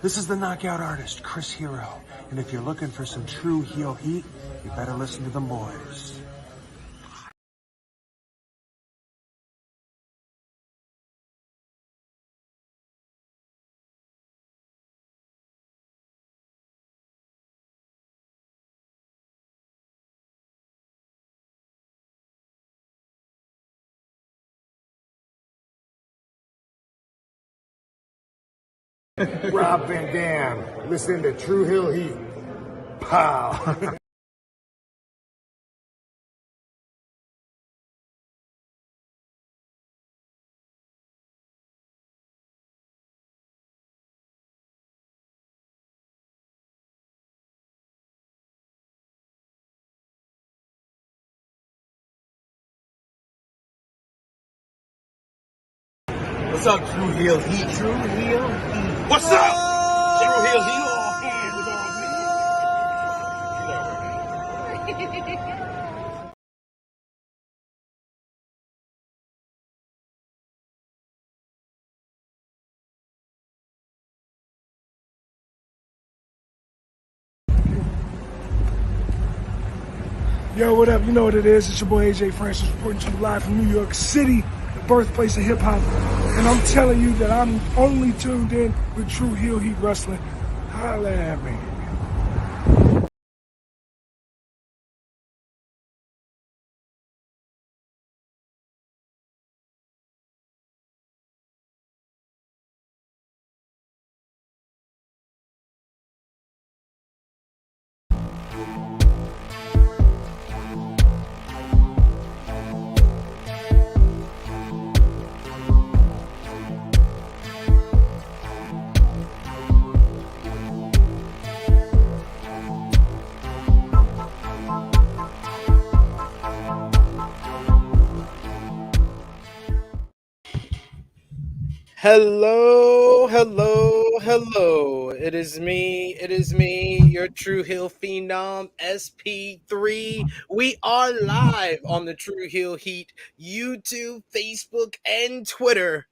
This is the knockout artist, Chris Hero. And if you're looking for some true heel heat, you better listen to them boys. Rob Van Dam, listen to True Hill Heat. Pow! What's up, True Hill Heat? True Hill Heat. What's up? True Hill Heat. All hands on Yo, what up? You know what it is. It's your boy AJ Francis reporting to you live from New York City, the birthplace of hip-hop. And I'm telling you that I'm only tuned in with True Heel Heat Wrestling. Holla at me. Hello, hello. It is me, your True Hill Phenom, SP3. We are live on the True Hill Heat YouTube, Facebook, and Twitter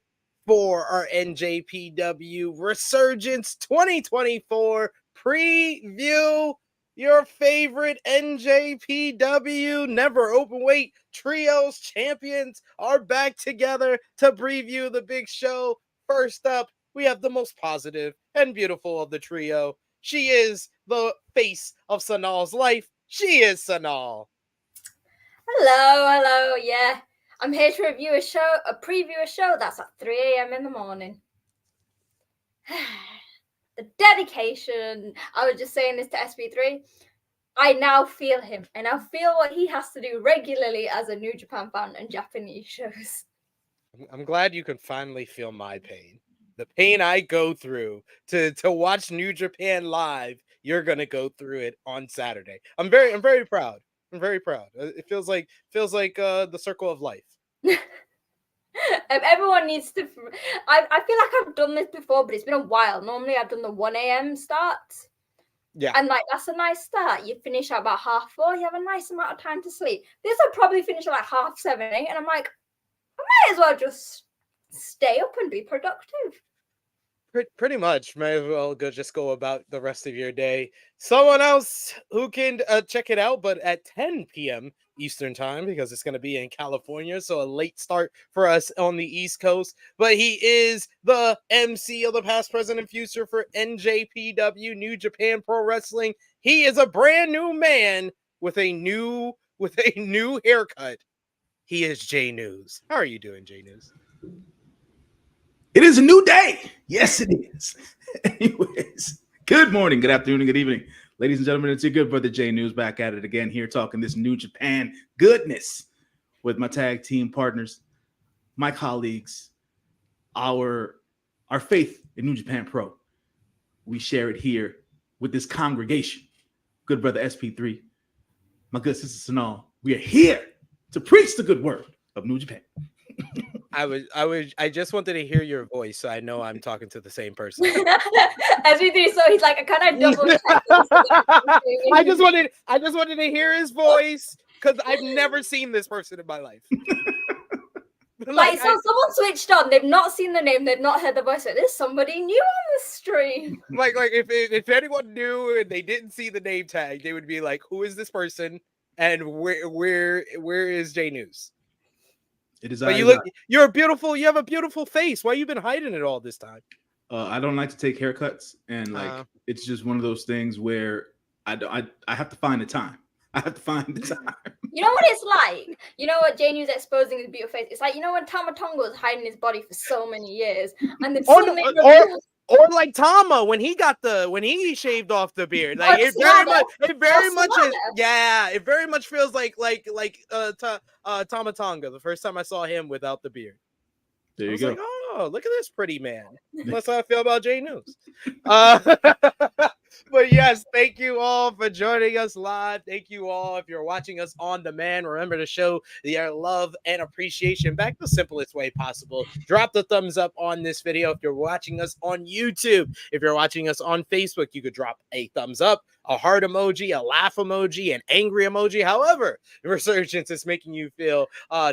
for our NJPW Resurgence 2024 preview. Your favorite NJPW Never Open Weight Trios champions are back together to preview the big show. First up, we have the most positive and beautiful of the trio. She is the face of Sonal's life. She is Sonal. Hello. Yeah, I'm here to review preview a show that's at 3 a.m. in the morning. The dedication. I was just saying this to SP3. I now feel him, and I feel what he has to do regularly as a New Japan fan and Japanese shows. I'm glad you can finally feel my pain. The pain I go through to watch New Japan live. You're gonna go through it on Saturday. I'm very proud. I'm very proud. It feels like the circle of life. Everyone needs to. I feel like I've done this before, but it's been a while. Normally, I've done the 1 a.m. start. Yeah. And that's a nice start. You finish at about 4:30. You have a nice amount of time to sleep. This will probably finish at like 7:30, 8, and I'm like, I might as well just stay up and be productive. Pretty much. May as well go about the rest of your day. Someone else who can check it out, but at 10 p.m. Eastern time, because it's going to be in California, so a late start for us on the East Coast. But he is the MC of the past, present, and future for NJPW New Japan Pro Wrestling. He is a brand new man with a new haircut. He is J News. How are you doing, J News? It is a new day. Yes, it is. Anyways, good morning, good afternoon, and good evening. Ladies and gentlemen, it's your good brother J News back at it again here talking this New Japan goodness with my tag team partners, my colleagues, our faith in New Japan Pro. We share it here with this congregation. Good brother SP3, my good sister Sonal. We are here to preach the good word of New Japan. I just wanted to hear your voice, so I know I'm talking to the same person. As we do, so he's like, I kind of double check. I just wanted to hear his voice because I've never seen this person in my life. Like, so someone switched on. They've not seen the name. They've not heard the voice. Like, there's somebody new on the stream. Like if anyone knew and they didn't see the name tag, they would be like, "Who is this person? And where is J News?" It is. But you're beautiful. You have a beautiful face. Why you been hiding it all this time? I don't like to take haircuts, and like it's just one of those things where I have to find the time. I have to find the time. You know what it's like? You know what J News exposing his beautiful face? It's like, you know when Tama Tonga was hiding his body for so many years, and then suddenly or like Tama when he shaved off the beard. Like it very much is, yeah, it very much feels like Tama Tonga the first time I saw him without the beard. There you go. Like, oh, look at this pretty man. That's how I feel about J News. But yes, thank you all for joining us live. Thank you all. If you're watching us on demand, remember to show your love and appreciation back the simplest way possible. Drop the thumbs up on this video. If you're watching us on YouTube, if you're watching us on Facebook, you could drop a thumbs up, a heart emoji, a laugh emoji, an angry emoji. However, Resurgence is making you feel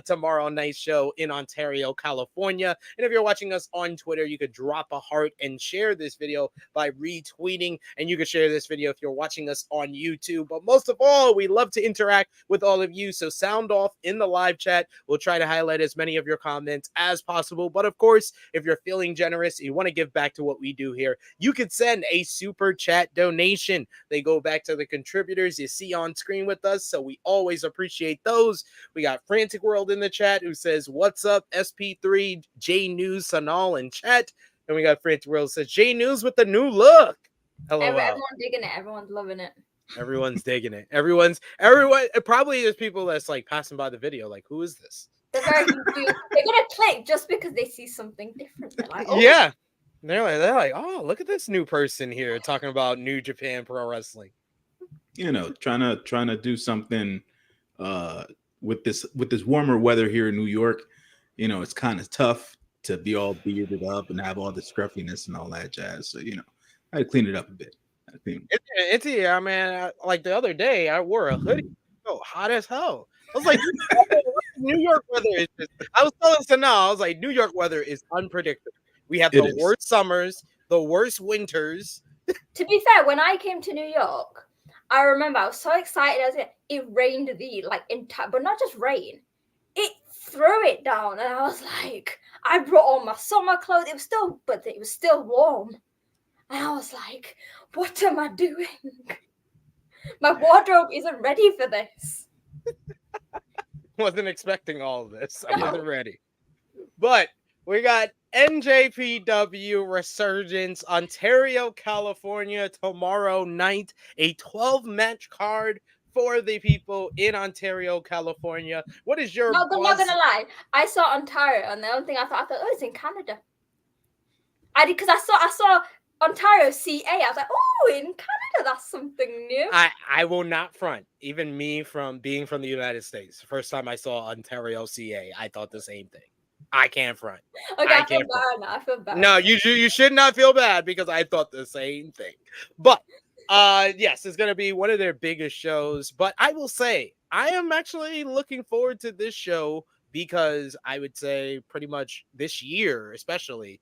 tomorrow night's show in Ontario, California. And if you're watching us on Twitter, you could drop a heart and share this video by retweeting. And you can share this video if you're watching us on YouTube. But most of all, we love to interact with all of you. So sound off in the live chat. We'll try to highlight as many of your comments as possible. But of course, if you're feeling generous, you want to give back to what we do here, you could send a super chat donation. They go back to the contributors you see on screen with us. So we always appreciate those. We got Frantic World in the chat who says, "What's up, SP3, J News, Sonal in chat." And we got Frantic World says, "J News with the new look." Hello. Everyone's digging it. Everyone's loving it. Everyone's digging it. Everyone. Probably there's people that's like passing by the video, like, who is this? They're very confused. They're gonna click just because they see something different. They're like, oh. Yeah. They're like, oh, look at this new person here talking about New Japan Pro Wrestling. You know, trying to do something with this warmer weather here in New York. You know, it's kind of tough to be all bearded up and have all the scruffiness and all that jazz. So, you know, I had to clean it up a bit. It's here, man. Like the other day, I wore a hoodie. So hot as hell. I was like, New York weather is just. I was telling Sonal, I was like, New York weather is unpredictable. We have the worst summers, the worst winters. To be fair, when I came to New York, I remember I was so excited. It rained but not just rain. It threw it down, and I was like, I brought all my summer clothes. It was still warm. And I was like, what am I doing? My wardrobe isn't ready for this. Wasn't expecting all of this. I wasn't ready. But we got NJPW Resurgence, Ontario, California, tomorrow night. A 12-match card for the people in Ontario, California. What is your... No, I'm not going to lie. I saw Ontario, and the only thing I thought, oh, it's in Canada. Because I saw Ontario CA. I was like, oh, in Canada, that's something new. I will not front. Even me from being from the United States. The first time I saw Ontario CA, I thought the same thing. I can't front. Okay, I feel bad now. I feel bad. No, you should not feel bad because I thought the same thing. But yes, it's going to be one of their biggest shows. But I will say, I am actually looking forward to this show because I would say pretty much this year, especially,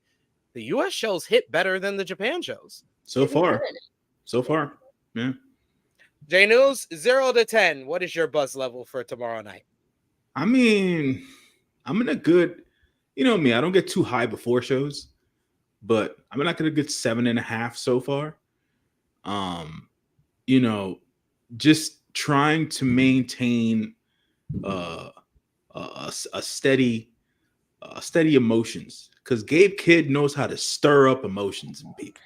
the U.S. shows hit better than the Japan shows. So far. Yeah. J News, 0 to 10. What is your buzz level for tomorrow night? I mean, I'm in a good, you know me, I don't get too high before shows, but I'm not going to get 7.5 so far. You know, just trying to maintain a steady emotions. Because Gabe Kidd knows how to stir up emotions in people.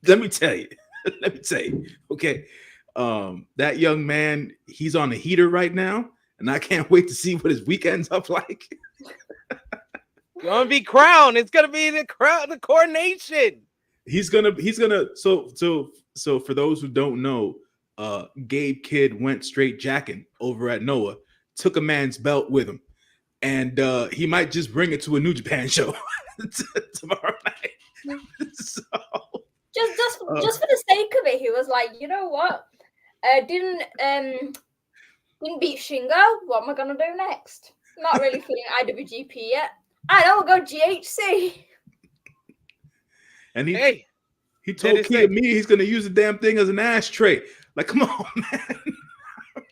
Let me tell you. Okay. That young man, he's on a heater right now, and I can't wait to see what his weekend's up like. Gonna be crowned. It's gonna be the coronation. He's gonna so for those who don't know, Gabe Kidd went straight jacking over at Noah, took a man's belt with him, and he might just bring it to a New Japan show tomorrow night. So, just for the sake of it, he was like, you know what? Didn't beat Shingo. What am I gonna do next? Not really feeling IWGP yet. I know, we'll go GHC. And he told his Kia thing. me he's gonna use the damn thing as an ashtray. Like, come on, man.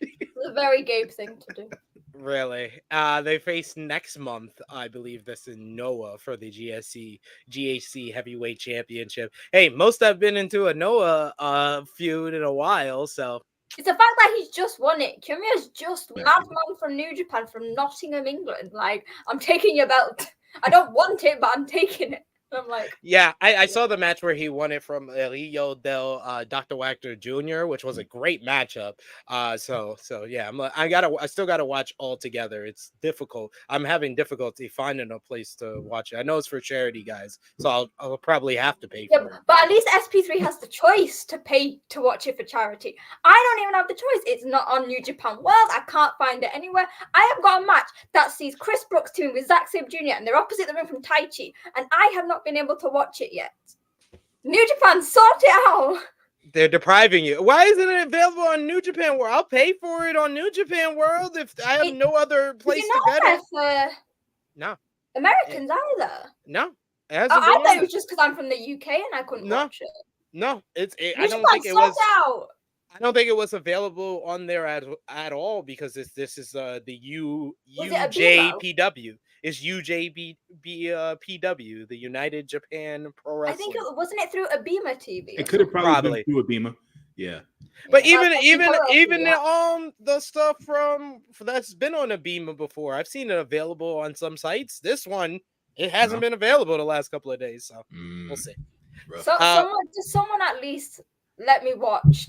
It's a very Gabe thing to do. Really? They face next month, I believe this in Noah for the GHC Heavyweight Championship. Hey, most have been into a Noah feud in a while, so It's the fact that he's just won it. Kiyomiya's just madman from New Japan, from Nottingham, England. Like, I'm taking your belt. I don't want it, but I'm taking it. And I'm like, yeah, I saw the match where he won it from Elio del Dr. Wagner Jr., which was a great matchup. So yeah, I still gotta watch all together. It's difficult. I'm having difficulty finding a place to watch it. I know it's for charity, guys, so I'll probably have to pay for it. but at least SP3 has the choice to pay to watch it for charity. I don't even have the choice. It's not on New Japan World. I can't find it anywhere. I have got a match that sees Chris Brooks teaming with Zack Sabre Jr. and they're opposite the ring from Taichi, and I have not been able to watch it yet. New Japan, sort it out. They're depriving you. Why isn't it available on New Japan World? I'll pay for it on New Japan World if I have no other place to get it. For No. Americans either. No. I thought it was just because I'm from the UK and I couldn't watch it. No, I New don't Japan, think it sort was. out. I don't think it was available on there at all because this is the UJPW. It's UJPW, the United Japan Pro Wrestling. I think wasn't it through Abima TV? It could have probably been through Abima. Yeah. But even the stuff that's been on Abima before, I've seen it available on some sites. This one, it hasn't been available the last couple of days, so we'll see. So someone at least let me watch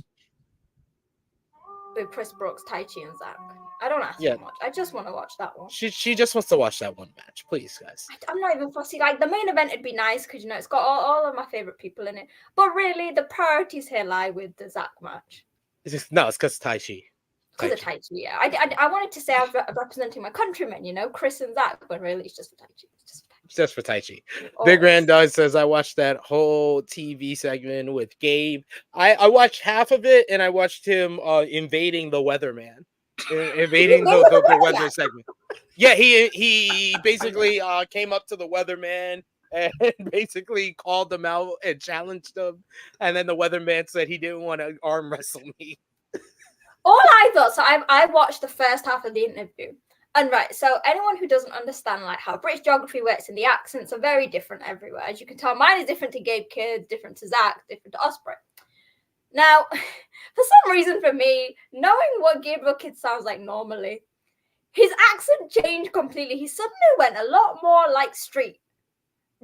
with Chris Brooks, Taichi, and Zack. I don't ask for much. I just want to watch that one. She just wants to watch that one match, please, guys. I'm not even fussy. Like, the main event would be nice because, it's got all of my favorite people in it. But really, the priorities here lie with the Zack match. It's because Taichi. Because of Taichi, yeah. I wanted to say I was representing my countrymen, Chris and Zack, but really it's just for Taichi. Just for Taichi. Big Randog says, I watched that whole TV segment with Gabe. I watched half of it, and I watched him invading the weatherman. Invading the weather segment. Yeah, he basically came up to the weatherman and basically called him out and challenged him. And then the weatherman said he didn't want to arm wrestle me. All I thought, so I watched the first half of the interview. And so anyone who doesn't understand how British geography works and the accents are very different everywhere. As you can tell, mine is different to Gabe Kidd, different to Zack, different to Ospreay. Now, for some reason for me, knowing what Gabriel Kidd sounds like normally, his accent changed completely. He suddenly went a lot more like street.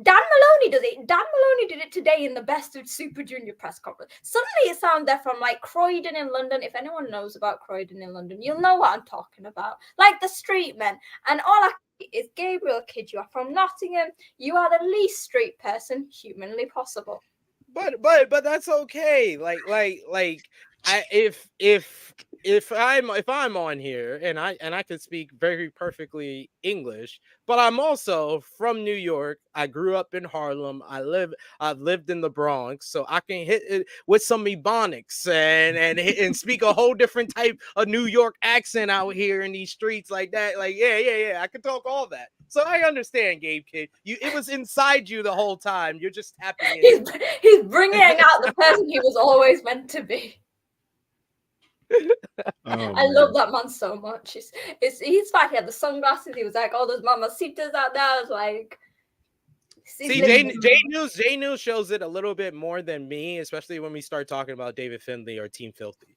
Dan Maloney does it. Dan Maloney did it today in the Best of Super Junior press conference. Suddenly it sounded there from Croydon in London. If anyone knows about Croydon in London, you'll know what I'm talking about. Like the street men. And all I is Gabriel Kidd, you are from Nottingham. You are the least street person humanly possible. But that's okay. If I'm on here and I can speak very perfectly English, but I'm also from New York. I grew up in Harlem. I've lived in the Bronx, so I can hit it with some Ebonics and speak a whole different type of New York accent out here in these streets like that. Yeah. I can talk all that. So I understand, Gabe Kidd. It was inside you the whole time. You're just tapping in. He's bringing out the person he was always meant to be. I love that man so much. He's fine. He had the sunglasses. He was like, all those mamacitas out there. I was like, see, Jay News shows it a little bit more than me, especially when we start talking about David Finlay or Team Filthy.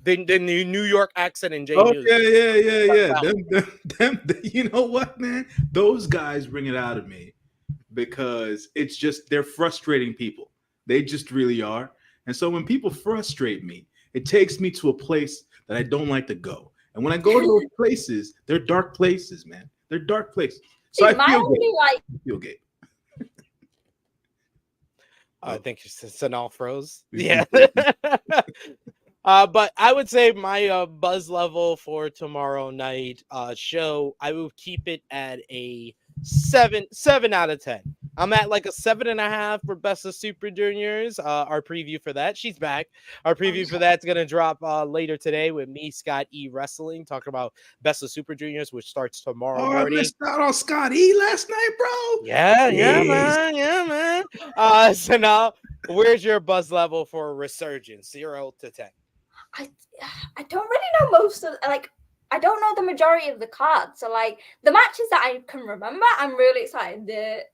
The New York accent in Jay News. Yeah. Them, you know what, man? Those guys bring it out of me because it's just they're frustrating people. They just really are. And so when people frustrate me, it takes me to a place that I don't like to go. And when I go to those places, they're dark places, man. They're dark places. So I feel gay. I think Sonal froze. Yeah. But I would say my buzz level for tomorrow night show, I will keep it at a 7 out of 10. I'm at like a 7.5 for Best of Super Juniors. Our preview for that, she's back. Our preview for that's gonna drop later today with me, Scott E Wrestling, talking about Best of Super Juniors, which starts tomorrow I morning. missed out on Scott E last night, bro. Yeah, Jeez. man. So now, where's your buzz level for Resurgence, 0 to 10? I don't really know most of I don't know the majority of the cards. So like the matches that I can remember, I'm really excited. The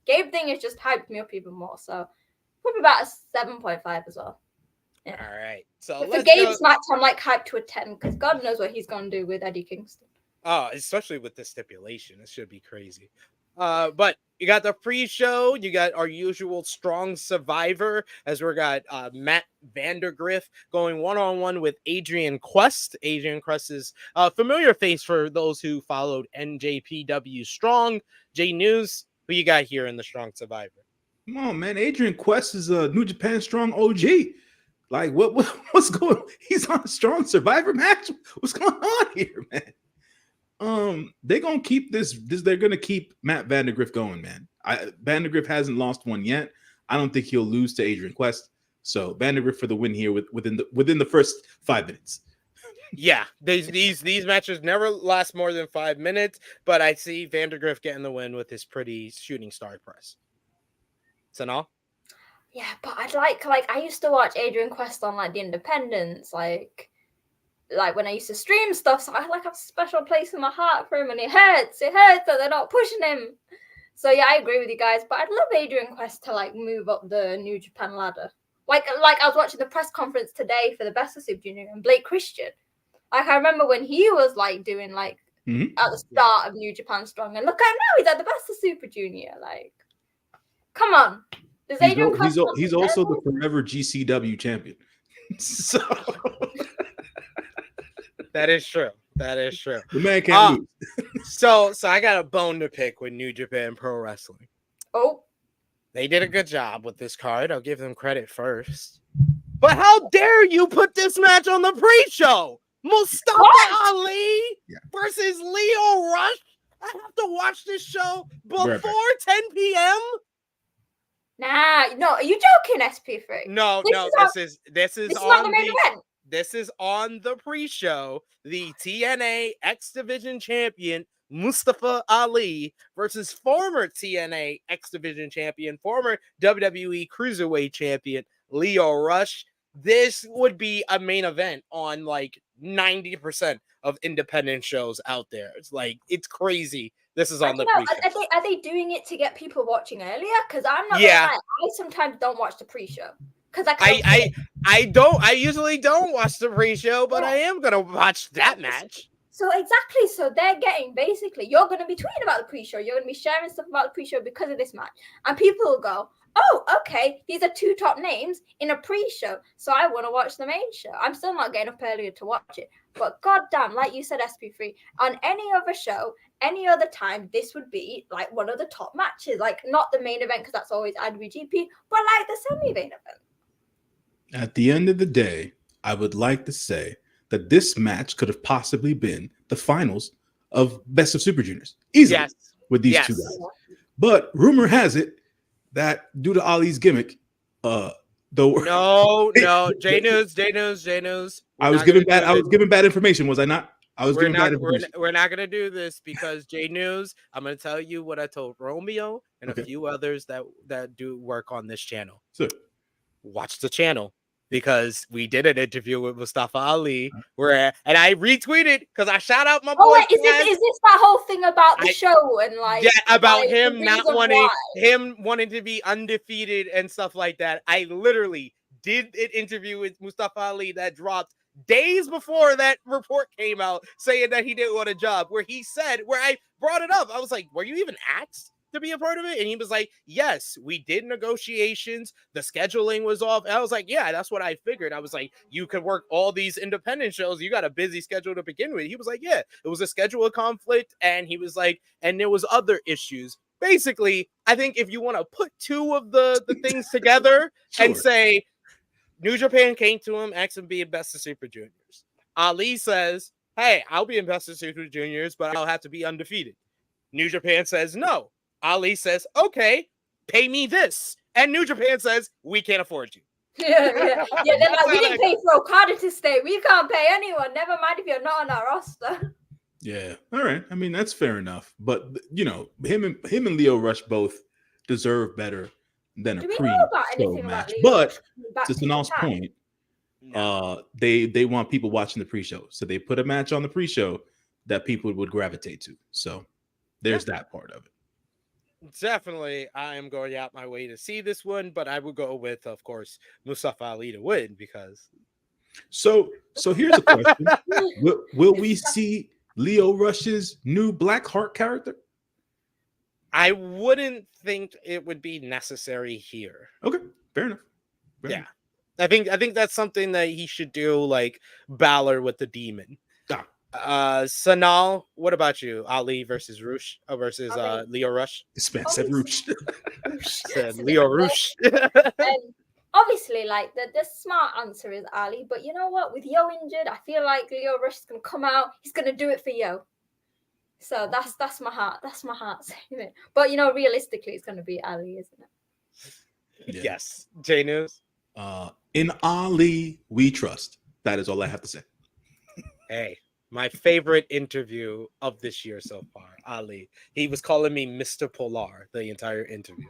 Gabe thing has just hyped me up even more. So probably about a 7.5 as well. Yeah. All right. So But for Gabe's match, I'm like hyped to a 10 because God knows what he's gonna do with Eddie Kingston. Oh, especially with the stipulation, it should be crazy. But you got the pre-show. You got our usual strong survivor, as we got Matt Vandergriff going one-on-one with Adrian Quest. Adrian Quest is a familiar face for those who followed NJPW Strong. J News, who you got here in the strong survivor? Come on, man. Adrian Quest is a New Japan Strong OG. Like, what's going on? He's on a strong survivor match. What's going on here, man? They're gonna keep this. They're gonna keep Matt Vandergriff going, man. Vandergriff hasn't lost one yet. I don't think he'll lose to Adrian Quest. So Vandergriff for the win here within the first 5 minutes. Yeah, these matches never last more than 5 minutes, but I see Vandergriff getting the win with his pretty shooting star press. Sonal? Yeah, but I'd like I used to watch Adrian Quest on like the Independents, like when I used to stream stuff, so I have a special place in my heart for him, and it hurts that they're not pushing him. So yeah, I agree with you guys, but I'd love Adrian Quest to like move up the New Japan ladder. Like I was watching the press conference today for the Best of Super Junior and Blake Christian. Like I remember when he was like doing like at the start of New Japan Strong, and look at him now, he's at the Best of Super Junior. Like, come on. He's also the forever GCW champion. So that is true. The man can't lose. So I got a bone to pick with New Japan Pro Wrestling. Oh. They did a good job with this card. I'll give them credit first. But how dare you put this match on the pre-show? Mustafa Ali versus Leo Rush? I have to watch this show before 10 p.m.? Nah, no, are you joking, SP3? No, this is on the main event. This is on the pre-show. The TNA X Division champion Mustafa Ali versus former TNA X Division champion, former WWE Cruiserweight champion Leo Rush. This would be a main event on like 90% of independent shows out there. It's crazy. This is on the pre-show. Are they doing it to get people watching earlier? Because I'm not gonna lie, I sometimes don't watch the pre-show. Because I usually don't watch the pre-show, but I am gonna watch that match. So exactly, so they're getting basically, you're gonna be tweeting about the pre-show, you're gonna be sharing stuff about the pre-show because of this match, and people will go, oh, okay, these are two top names in a pre-show, so I want to watch the main show. I'm still not getting up earlier to watch it, but goddamn, like you said, SP3, on any other show, any other time, this would be like one of the top matches, like not the main event because that's always IWGP, but like the semi-main event. At the end of the day, I would like to say that this match could have possibly been the finals of Best of Super Juniors easily with these two guys. But rumor has it that due to Ali's gimmick, no, J News. I was giving bad information, was I not? I was giving bad information. We're not gonna do this because J News. I'm gonna tell you what I told Romeo and a few others that do work on this channel. So, watch the channel. Because we did an interview with Mustafa Ali, and I retweeted because I shout out my boy. Oh wait, is this that whole thing about the show and like about him not wanting to be undefeated and stuff like that? I literally did an interview with Mustafa Ali that dropped days before that report came out saying that he didn't want a job. Where I brought it up, I was like, "Were you even asked to be a part of it?" And he was like, yes, we did negotiations, the scheduling was off. And I was like, yeah, that's what I figured. I was like, you could work all these independent shows, you got a busy schedule to begin with. He was like, yeah, it was a schedule conflict, and he was like, and there was other issues. Basically, I think if you want to put two of the things together and say New Japan came to him, asked him to be in Best of Super Juniors, Ali says, hey, I'll be in Best of Super Juniors, but I'll have to be undefeated. New Japan says no. Ali says, okay, pay me this. And New Japan says, we can't afford you. Yeah. They're like, we didn't pay for Okada to stay. We can't pay anyone. Never mind if you're not on our roster. Yeah. All right. I mean, that's fair enough. But you know, him and Lio Rush both deserve better than Do a we know about pre-show anything about match. Lio But Rush back to Sonal's Japan? point, they want people watching the pre-show, so they put a match on the pre-show that people would gravitate to. So there's that part of it. Definitely, I am going out my way to see this one, but I would go with, of course, Mustafa Ali to win because. So here's a question: will we see Lio Rush's new Black Heart character? I wouldn't think it would be necessary here. Okay, fair enough. Fair Yeah. enough. I think that's something that he should do, like Balor with the Demon. Sonal, what about you? Ali versus Rush versus Lio Rush? This man said Rush. Said Lio Rush. Obviously, like the smart answer is Ali, but you know what? With Yo injured, I feel like Lio Rush is gonna come out. He's gonna do it for Yo. So that's my heart. That's my heart saying it. But you know, realistically, it's gonna be Ali, isn't it? Yeah. Yes. J News. In Ali, we trust. That is all I have to say. Hey, my favorite interview of this year so far, Ali. He was calling me Mr. Polar the entire interview.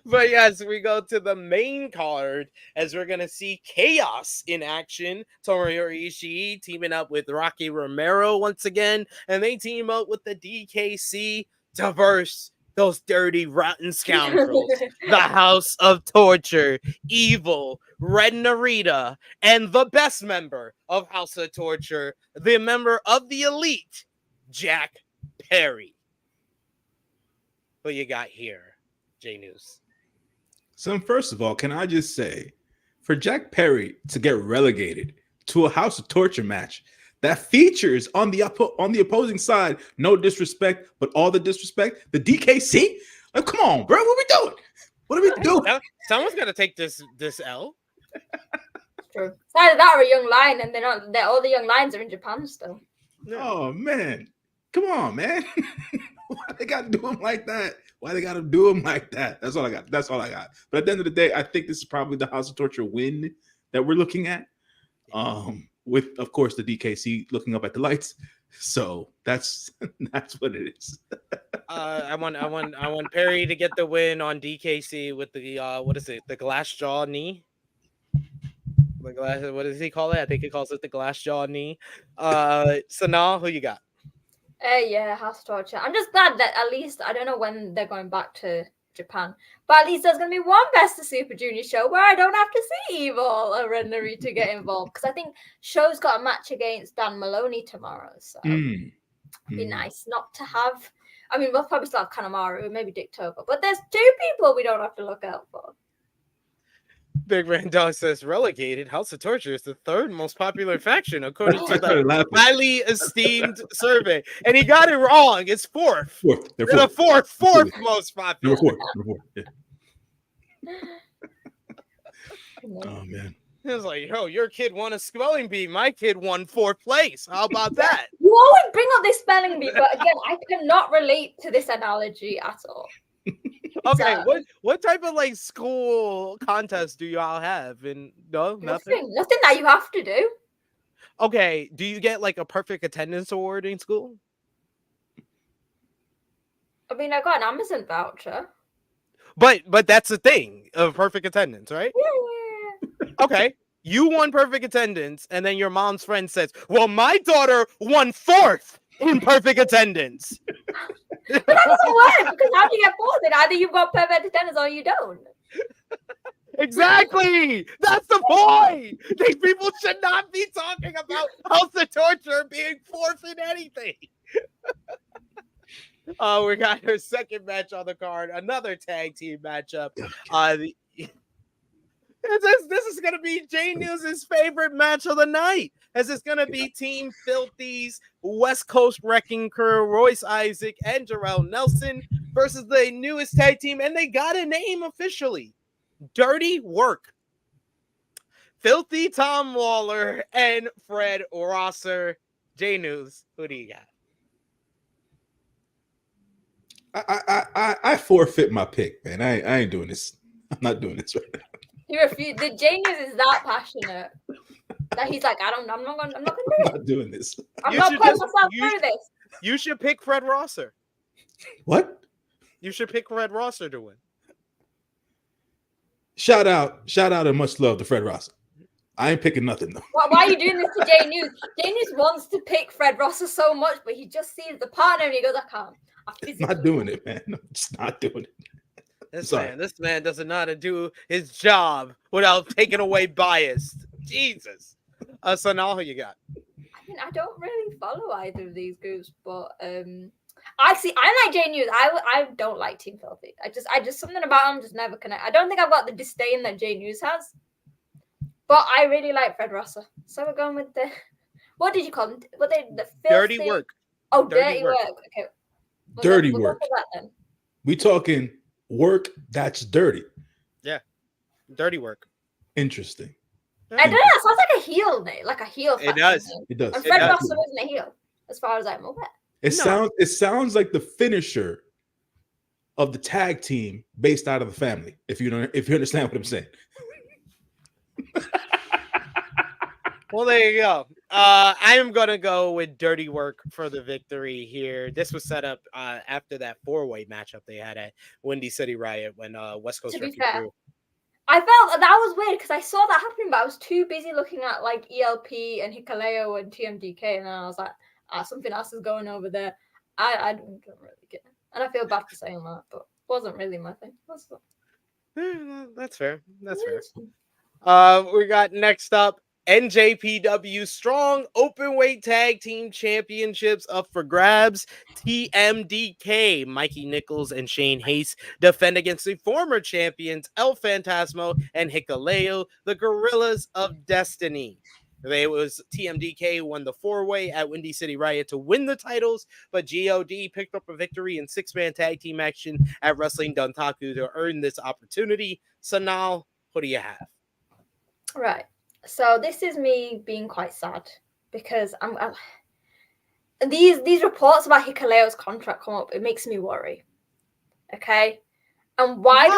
But yes, we go to the main card as we're gonna see Chaos in action. Tomohiro Ishii teaming up with Rocky Romero once again, and they team up with the DKC to verse those dirty, rotten scoundrels, the House of Torture, Evil, Red Narita, and the best member of House of Torture, the member of the Elite, Jack Perry. What you got here, J News? So first of all, can I just say, for Jack Perry to get relegated to a House of Torture match that features on the opposing side, no disrespect, but all the disrespect, the DKC? Like, come on, bro, what are we doing? What are we doing? Someone's got to take this L. True. It's either that or a young lion, and all the young lions are in Japan still. Oh man, come on, man. Why they got to do him like that? Why they got to do him like that? That's all I got. That's all I got. But at the end of the day, I think this is probably the House of Torture win that we're looking at. With, of course, the DKC looking up at the lights. So that's what it is. I want Perry to get the win on DKC with the what is it? The glass jaw knee. What does he call it? I think he calls it the glass jaw knee. Sonal, who you got? Yeah, House of Torture. I'm just glad that at least, I don't know when they're going back to Japan, but at least there's going to be one Best of Super Junior show where I don't have to see Evil or Red Narita get involved, because I think Show's got a match against Dan Maloney tomorrow, so it'd be nice not to have. I mean, we'll probably still have Kanemaru, maybe Dick Togo, but there's two people we don't have to look out for. Big Red Dog says relegated. House of Torture is the third most popular faction according to the highly esteemed survey, and he got it wrong. It's fourth. They're the fourth most popular. Number four. Yeah. Oh man. It was like, yo, your kid won a spelling bee. My kid won fourth place. How about that? You always bring up this spelling bee, but again, I cannot relate to this analogy at all. Okay, what type of like school contest do y'all have? And no, nothing that you have to do. Okay, do you get like a perfect attendance award in school? I mean, I got an Amazon voucher. But that's the thing of perfect attendance, right? Yeah. Okay, you won perfect attendance, and then your mom's friend says, "Well, my daughter won fourth in perfect attendance." But that doesn't work, because how do you get fourth? Either you've got perfect attendance or you don't. Exactly. That's the point. These people should not be talking about House of Torture being fourth in anything. We got our second match on the card, another tag team matchup. This is going to be J News' favorite match of the night, as it's going to be Team Filthy's West Coast Wrecking Crew, Royce Isaac and Jarrell Nelson versus the newest tag team, and they got a name officially. Dirty Work. Filthy Tom Waller and Fred Rosser. J News, who do you got? I forfeit my pick, man. I ain't doing this. I'm not doing this right now. He refused. The genius is that passionate that he's like, I'm not gonna do it. I'm not doing this. I'm not putting myself through this. You should pick Fred Rosser. What? You should pick Fred Rosser to win. Shout out, and much love to Fred Rosser. I ain't picking nothing though. Why are you doing this to Jay News? Jay News wants to pick Fred Rosser so much, but he just sees the partner and he goes, I can't. I'm not doing it, man. I'm just not doing it. This man doesn't know how to do his job without taking away bias. Jesus. Sonal, who you got? I mean, I don't really follow either of these groups, but I like Jay News. I don't like Team Filthy. I just something about him just never connect. I don't think I've got the disdain that Jay News has, but I really like Fred Rosser. So we're going with the what did you call them? The filthy? Dirty work. Oh, dirty work. Okay. Dirty work. We talking work that's dirty. Yeah. Dirty work. Interesting. I don't know. It sounds like a heel name, like a heel. It does. Name. It does. And Fred Rosser isn't a heel, as far as I'm aware. It sounds like the finisher of the tag team based out of the family. If you understand what I'm saying. Well, there you go. I am gonna go with Dirty Work for the victory here. This was set up after that 4-way matchup they had at Windy City Riot when West Coast Wrecking Crew. I felt that was weird because I saw that happening, but I was too busy looking at like ELP and Hikaleo and TMDK, and then I was like, something else is going over there. I don't really get it, and I feel bad for saying that, but it wasn't really my thing. That's fair. That's fair. We got next up NJPW Strong Openweight Tag Team Championships up for grabs. TMDK, Mikey Nichols and Shane Hayes defend against the former champions El Fantasmo and Hikaleo, the Gorillas of Destiny. It was TMDK won the 4-way at Windy City Riot to win the titles, but GOD picked up a victory in 6-man tag team action at Wrestling Dontaku to earn this opportunity. So now, what do you have? Right. So this is me being quite sad because these reports about Hikaleo's contract come up. It makes me worry. Okay, and why do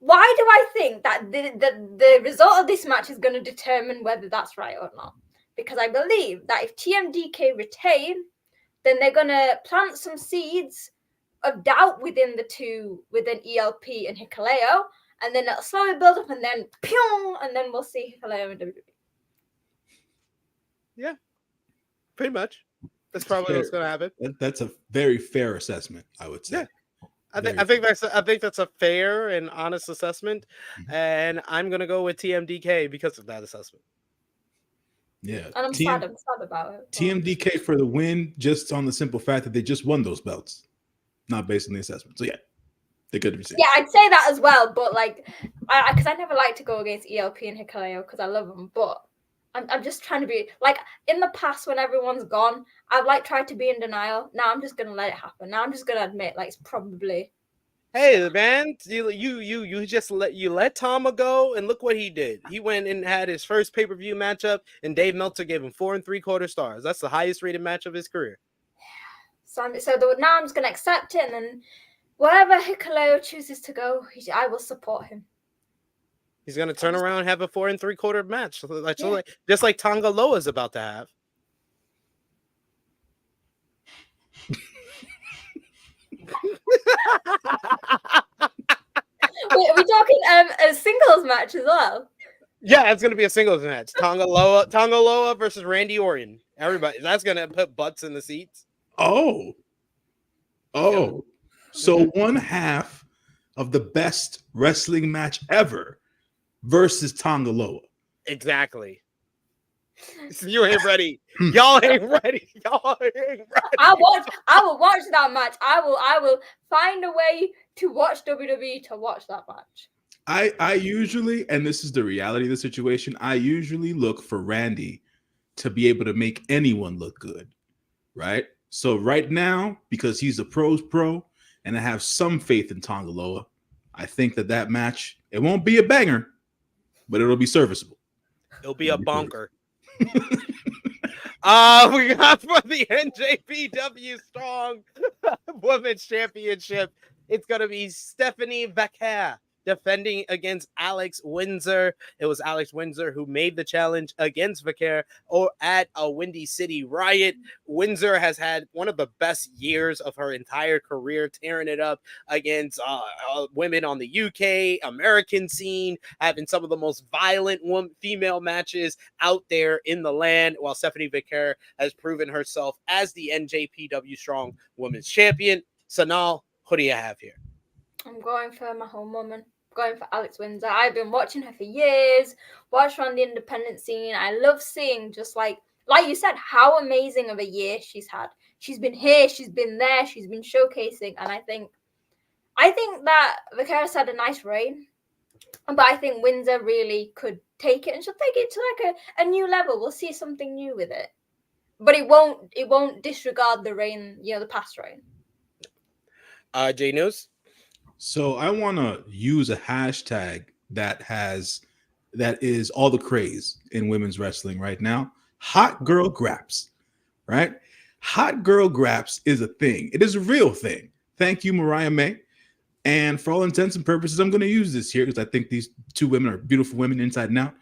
I think that the result of this match is going to determine whether that's right or not? Because I believe that if TMDK retain, then they're going to plant some seeds of doubt within ELP and Hikaleo. And then it'll slowly build up, and then pew, and then we'll see Hikaleo in WWE. Yeah, pretty much. That's probably what's going to happen. That's a very fair assessment, I would say. Yeah. I think that's a fair and honest assessment, and I'm going to go with TMDK because of that assessment. Yeah, and I'm sad about it. TMDK for the win, just on the simple fact that they just won those belts, not based on the assessment. So yeah. They could receive. Yeah, I'd say that as well, but like, because I never like to go against ELP and Hikaleo because I love them, but I'm just trying to be like in the past when everyone's gone, I've like tried to be in denial. Now I'm just gonna let it happen. Now I'm just gonna admit like it's probably. Hey man, you just let Tama go, and look what he did. He went and had his first pay-per-view matchup, and Dave Meltzer gave him 4 3/4 stars. That's the highest rated match of his career. So now I'm just gonna accept it, and then. Wherever Hikaleo chooses to go, I will support him. He's going to turn around and have a 4 3/4 match, just like Tonga Loa is about to have. Wait, are we talking a singles match as well? Yeah, it's going to be a singles match. Tonga Loa versus Randy Orton. Everybody, that's going to put butts in the seats. Oh. Yeah. So one half of the best wrestling match ever versus Tonga Loa. Exactly. You ain't ready. Y'all ain't ready. I will watch that match. I will find a way to watch WWE to watch that match. I usually, and this is the reality of the situation, I usually look for Randy to be able to make anyone look good. Right? So right now, because he's a pro's pro, and I have some faith in Tonga Loa, I think that match, it won't be a banger, but it'll be serviceable. It'll be a bonker. We got for the NJPW Strong Women's Championship. It's gonna be Stephanie Vaquer defending against Alex Windsor. It was Alex Windsor who made the challenge against Vaquer or at a Windy City Riot. Windsor has had one of the best years of her entire career, tearing it up against women on the UK, American scene, having some of the most violent female matches out there in the land, while Stephanie Vaquer has proven herself as the NJPW Strong Women's Champion. Sonal, who do you have here? I'm going for my home woman. Going for Alex Windsor. I've been watching her for years, watched her on the independent scene. I love seeing just like you said, how amazing of a year she's had. She's been here, she's been there, she's been showcasing, and I think that Vaquera's had a nice reign, but I think Windsor really could take it, and she'll take it to like a new level. We'll see something new with it, but it won't disregard the reign, the past reign. J News. So I want to use a hashtag that is all the craze in women's wrestling right now. Hot girl graps, right? Hot girl graps is a thing. It is a real thing. Thank you, Mariah May. And for all intents and purposes, I'm going to use this here because I think these two women are beautiful women inside and out.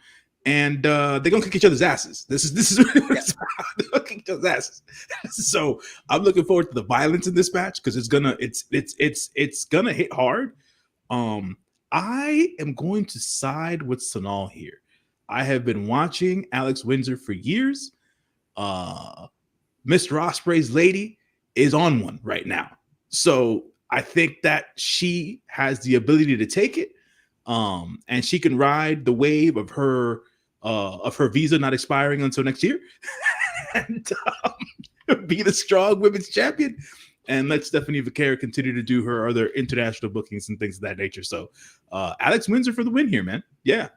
And they're gonna kick each other's asses. This is really what it's about. They're gonna kick each other's asses. So I'm looking forward to the violence in this match because it's gonna hit hard. I am going to side with Sonal here. I have been watching Alex Windsor for years. Mr. Ospreay's lady is on one right now. So I think that she has the ability to take it. And she can ride the wave of her visa not expiring until next year and be the strong women's champion and let Stephanie Vaquer continue to do her other international bookings and things of that nature. So Alex Windsor for the win here, man. Yeah.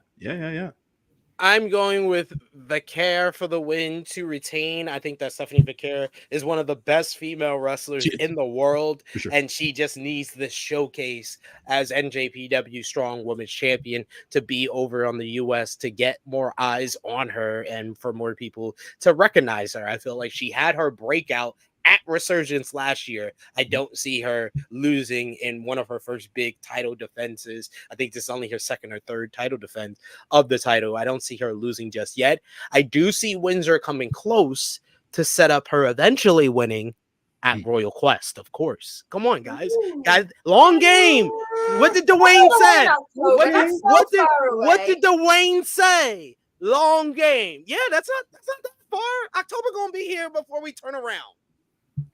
I'm going with Vaquer for the win to retain. I think that Stephanie Vaquer is one of the best female wrestlers in the world, sure. And she just needs this showcase as NJPW Strong Women's Champion to be over on the U.S. to get more eyes on her and for more people to recognize her. I feel like she had her breakout at Resurgence last year. I don't see her losing in one of her first big title defenses. I think this is only her second or third title defense of the title. I don't see her losing just yet. I do see Windsor coming close to set up her eventually winning at Royal Quest, of course. Come on, guys. Guys, long game. What did Dwayne say? What did Dwayne say? Long game. Yeah, that's not that far. October gonna be here before we turn around.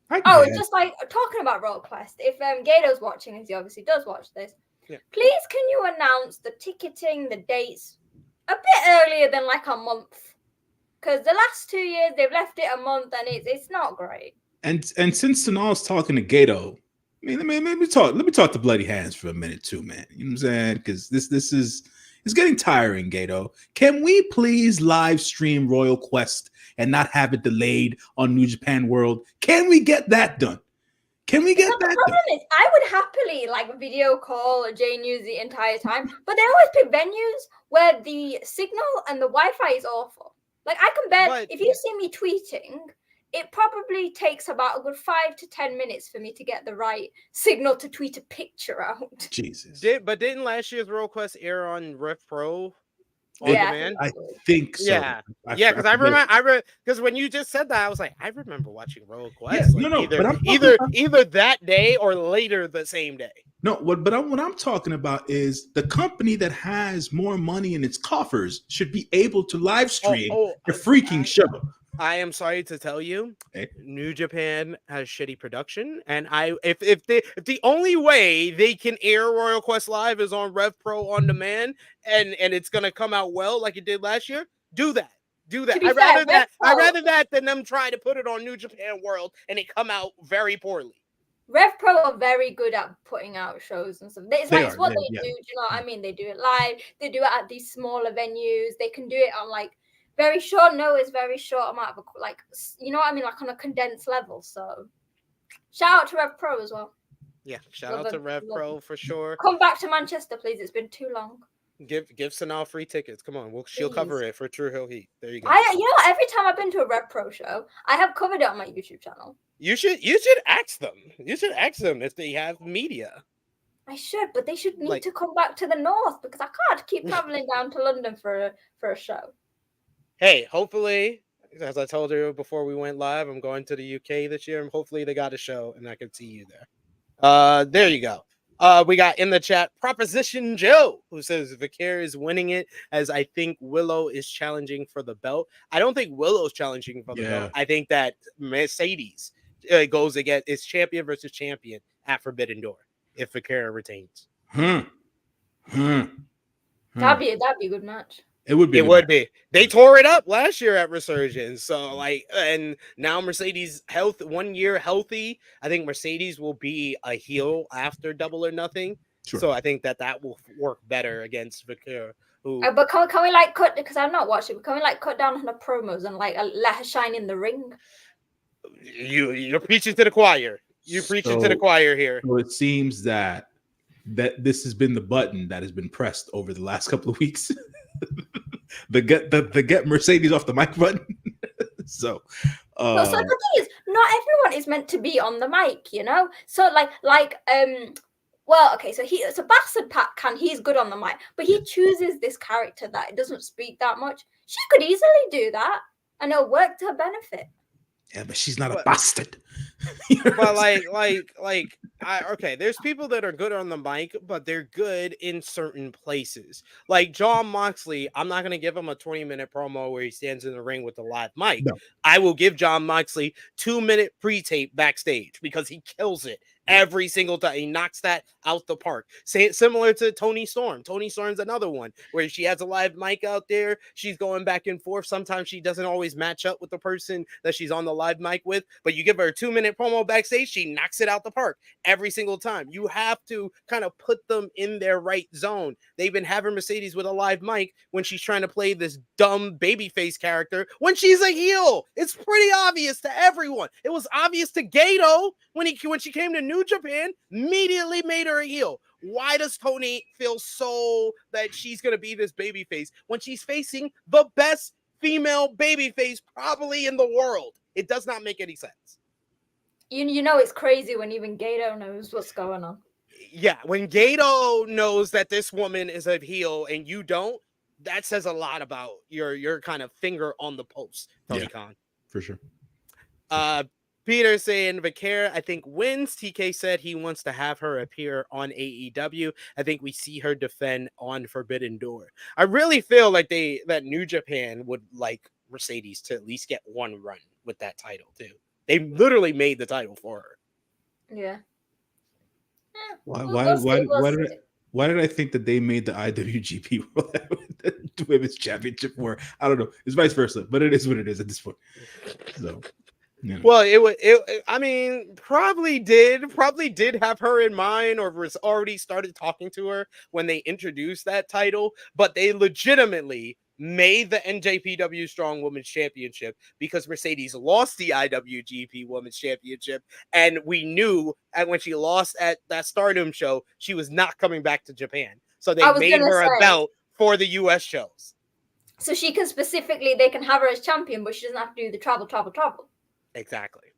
It's just like talking about Royal Quest. If Gato's watching, as he obviously does watch this, please can you announce the ticketing, the dates a bit earlier than like a month? Because the last 2 years they've left it a month and it's not great. And since Sonal's talking to Gato, let me talk to Bloody Hands for a minute too, man. You know what I'm saying? Because this is getting tiring, Gato. Can we please live stream Royal Quest and not have it delayed on New Japan World? Can we get that done? The problem is, I would happily video call J News the entire time, but they always pick venues where the signal and the Wi-Fi is awful. Like I can bet if you see me tweeting, it probably takes about a good 5 to 10 minutes for me to get the right signal to tweet a picture out. Jesus. Didn't last year's Royal Quest air on Rev Pro? I think so. Yeah, because I remember because when you just said that, I was like, I remember watching Royal Quest. Either that day or later the same day. No, what I'm talking about is the company that has more money in its coffers should be able to live stream a freaking show. I am sorry to tell you, New Japan has shitty production, and if the only way they can air Royal Quest Live is on Rev Pro on demand, and it's gonna come out well like it did last year, do that. I'd rather that than them trying to put it on New Japan World and it come out very poorly. Rev Pro are very good at putting out shows and stuff. It's what they do. Do you know what I mean? They do it live. They do it at these smaller venues. They can do it on very short notice, very short amount of you know what I mean, on a condensed level. So shout out to Rev Pro as well. Yeah, shout out to Rev Pro for sure. Come back to Manchester, please. It's been too long. Give Sonal free tickets. Come on, she'll cover it for True Hill Heat. There you go. You know, every time I've been to a Rev Pro show, I have covered it on my YouTube channel. You should ask them. You should ask them if they have media. I should, but they should need to come back to the north because I can't keep traveling down to London for a show. Hey, hopefully, as I told you before we went live, I'm going to the UK this year, and hopefully they got a show and I can see you there. There you go. We got in the chat Proposition Joe, who says Vicaire is winning it, as I think Willow is challenging for the belt. I don't think Willow's challenging for the belt. I think that Mercedes goes again. It's champion versus champion at Forbidden Door if Vicaire retains. That'd be a good match. It would be. It would be. They tore it up last year at Resurgence. So, and now Mercedes 1 year healthy. I think Mercedes will be a heel after Double or Nothing. Sure. So I think that will work better against Vicaire. But can we cut, because I've not watched it, but can we cut down on the promos and let her shine in the ring? You're preaching to the choir. You're preaching to the choir here. So it seems that this has been the button that has been pressed over the last couple of weeks. the get Mercedes off the mic button. So the thing is, not everyone is meant to be on the mic, you know. So so Bastard Pat he's good on the mic, but he chooses this character that it doesn't speak that much. She could easily do that, and it'll work to her benefit. Yeah, but she's not a bastard. But there's people that are good on the mic, but they're good in certain places. Like Jon Moxley, I'm not going to give him a 20-minute promo where he stands in the ring with a live mic. No. I will give Jon Moxley 2-minute pre-tape backstage because he kills it every single time. He knocks that out the park. Similar to Toni Storm. Toni Storm's another one where she has a live mic out there. She's going back and forth. Sometimes she doesn't always match up with the person that she's on the live mic with, but you give her a 2-minute promo backstage, she knocks it out the park every single time. You have to kind of put them in their right zone. They've been having Mercedes with a live mic when she's trying to play this dumb babyface character when she's a heel. It's pretty obvious to everyone. It was obvious to Gato when she came to New Japan, immediately made her a heel. Why does Toni feel so that she's going to be this babyface when she's facing the best female babyface probably in the world? It does not make any sense. You know it's crazy when even Gato knows what's going on. Yeah, when Gato knows that this woman is a heel and you don't, that says a lot about your kind of finger on the pulse, Tony Khan. For sure. Peter saying Vicaire, I think, wins. TK said he wants to have her appear on AEW. I think we see her defend on Forbidden Door. I really feel like that New Japan would like Mercedes to at least get one run with that title too. They literally made the title for her. Yeah. Why did I think that they made the IWGP Women's Championship for? I don't know. It's vice versa, but it is what it is at this point. So. Yeah. Well, I mean, probably did have her in mind or was already started talking to her when they introduced that title, but they legitimately made the NJPW Strong Women's Championship because Mercedes lost the IWGP Women's Championship, and we knew when she lost at that Stardom show, she was not coming back to Japan. So they made her a belt for the US shows. So they can have her as champion, but she doesn't have to do the travel. Exactly.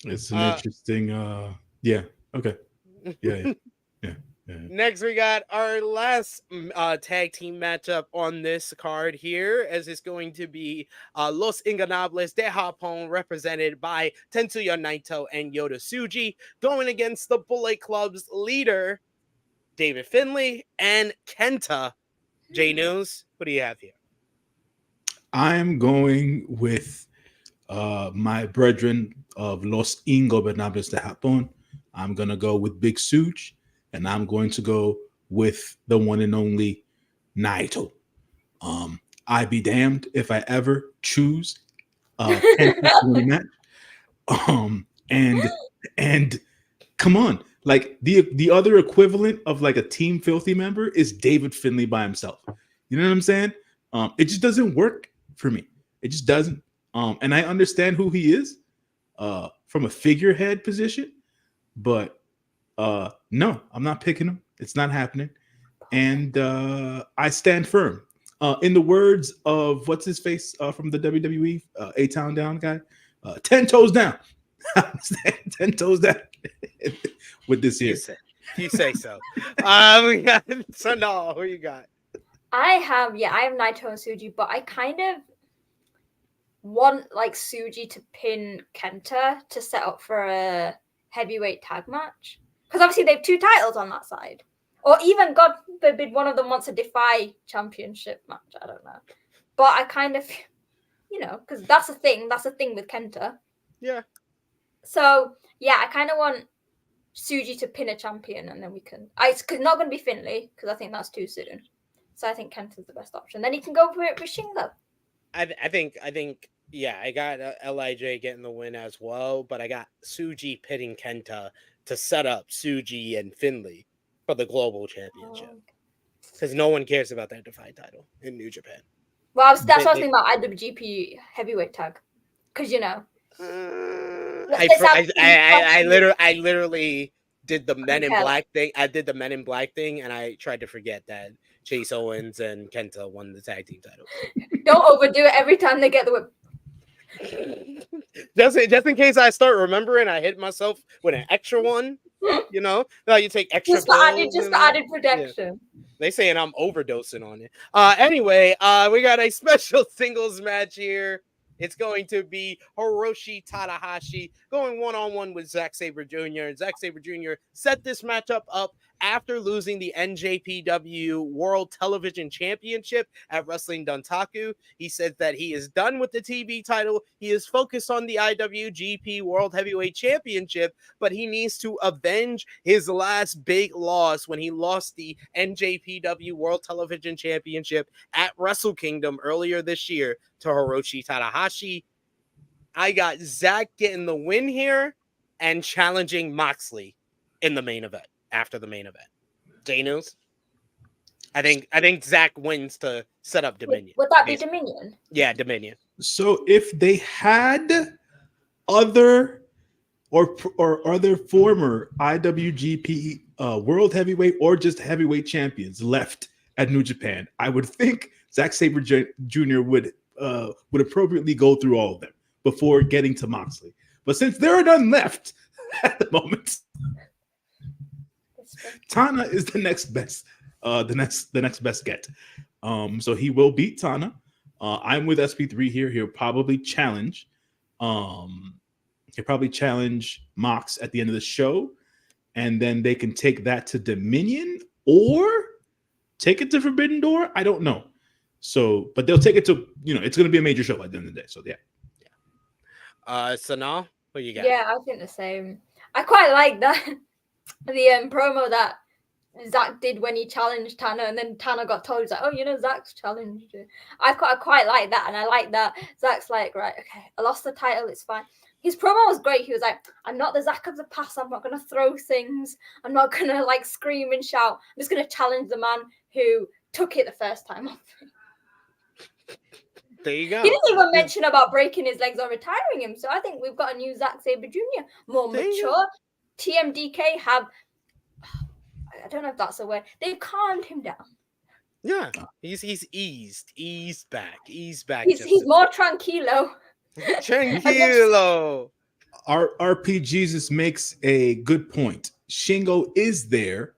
It's an interesting okay. Yeah. Next, we got our last tag team matchup on this card here, as it's going to be Los Ingobernables de Japón, represented by Tetsuya Naito and Yota Tsuji, going against the Bullet Club's leader, David Finlay, and Kenta. J News, what do you have here? I'm going with my brethren of Los Ingobernables de Japón. I'm going to go with Big Suge, and I'm going to go with the one and only Naito. I be damned if I ever choose match. And come on, like the other equivalent of like a Team Filthy member is David Finlay by himself. You know what I'm saying? It just doesn't work for me. It just doesn't. And I understand who he is from a figurehead position, but no, I'm not picking him. It's not happening. And I stand firm. In the words of what's his face from the WWE, A-Town Down guy, 10 toes down. 10 toes down with this here. You say so. We got Sonal. Who you got? I have Naito and Suji, but I kind of want like Suji to pin Kenta to set up for a heavyweight tag match, because obviously they have 2 titles on that side, or even God forbid one of them wants a Defy championship match. I don't know, but I kind of, because that's a thing with Kenta. Yeah. So yeah, I kind of want Suji to pin a champion, and then we can. It's not going to be Finlay because I think that's too soon. So I think Kenta's the best option. Then he can go for it with Shingo. I think yeah, I got LIJ getting the win as well, but I got Suji pitting Kenta to set up Suji and Finlay for the global championship, because no one cares about that Defy title in New Japan. Well, that's what I was thinking about IWGP heavyweight tag, because I literally did the Men in Black thing. I did the Men in Black thing, and I tried to forget that Chase Owens and Kenta won the tag team title. Don't overdo it every time they get the whip. Just in case I start remembering, I hit myself with an extra one. Now you take extra. Just added protection. Yeah. They saying I'm overdosing on it. Anyway, we got a special singles match here. It's going to be Hiroshi Tanahashi going one-on-one with Zack Sabre Jr. And Zack Sabre Jr. set this matchup up after losing the NJPW World Television Championship at Wrestling Dontaku. He said that he is done with the TV title. He is focused on the IWGP World Heavyweight Championship, but he needs to avenge his last big loss when he lost the NJPW World Television Championship at Wrestle Kingdom earlier this year to Hiroshi Tanahashi. I got Zack getting the win here and challenging Moxley in the main event. After the main event, J-News. I think Zack wins to set up Dominion. Would that be Dominion? Yeah, Dominion. So if they had other former IWGP World Heavyweight or just heavyweight champions left at New Japan, I would think Zack Sabre Jr. would appropriately go through all of them before getting to Moxley. But since there are none left at the moment, Tana is the next best get. So he will beat Tana. I'm with SP3 here. He'll probably challenge. Mox at the end of the show, and then they can take that to Dominion or take it to Forbidden Door. I don't know. So, but they'll take it to, it's going to be a major show at the end of the day. So yeah. Sonal, what you got? Yeah, I think the same. I quite like that. The promo that Zack did when he challenged Tana, and then Tana got told, he's like, oh, Zack's challenged you. I quite like that, and I like that Zack's like, right, okay, I lost the title, it's fine. His promo was great. He was like, I'm not the Zack of the past. I'm not going to throw things. I'm not going to scream and shout. I'm just going to challenge the man who took it the first time off. There you go. He didn't even mention about breaking his legs or retiring him. So I think we've got a new Zack Sabre Jr. More mature. TMDK have, I don't know if that's a word, they've calmed him down. Yeah, he's eased back. He's more tranquilo. Tranquilo. RP Jesus makes a good point. Shingo is there,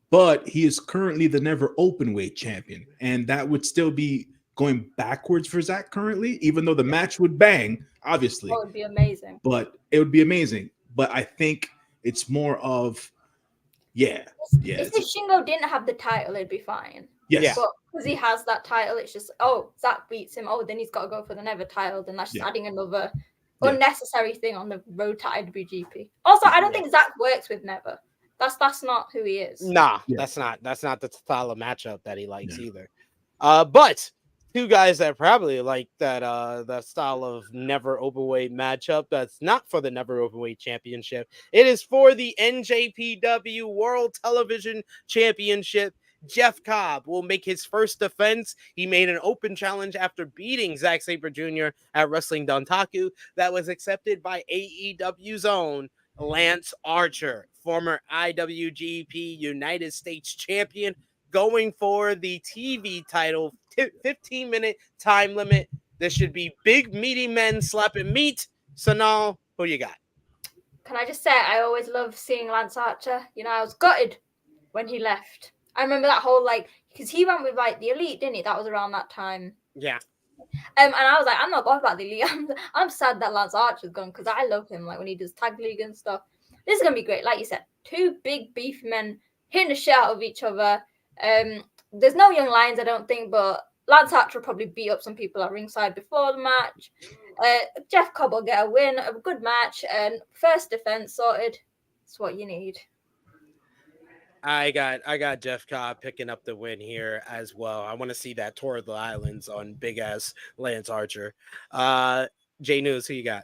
but he is currently the never open weight champion, and that would still be going backwards for Zack currently, even though the match would bang, obviously. It would be amazing. But it would be amazing. But I think it's more of, if Shingo didn't have the title, it'd be fine. Yes. But because he has that title, it's just, Zack beats him. Then he's got to go for the never title. Then that's just adding another unnecessary thing on the road to IWGP. Also, I don't think Zack works with Never. That's not who he is. Nah, that's not the style of matchup that he likes either. But two guys that probably like that style of never openweight matchup. That's not for the never openweight championship. It is for the NJPW World Television Championship. Jeff Cobb will make his first defense. He made an open challenge after beating Zack Sabre Jr. at Wrestling Dontaku. That was accepted by AEW's own Lance Archer, former IWGP United States champion. going for the TV title, 15-minute time limit. This should be big, meaty men slapping meat. Sonal, who you got? Can I just say, I always love seeing Lance Archer. You know, I was gutted when he left. I remember that whole, like, because he went with, like, the Elite, didn't he? That was around that time. Yeah. And I was like, I'm not bothered about the Elite. I'm sad that Lance Archer's gone because I love him, like, when he does tag league and stuff. This is going to be great. Like you said, two big beefy men hitting the shit out of each other. There's no young lions, I don't think, but Lance Archer will probably beat up some people at ringside before the match. Jeff Cobb will get a win, a good match, and first defense sorted. That's what you need. I got Jeff Cobb picking up the win here as well. I want to see that tour of the islands on big ass Lance Archer. J News, who you got?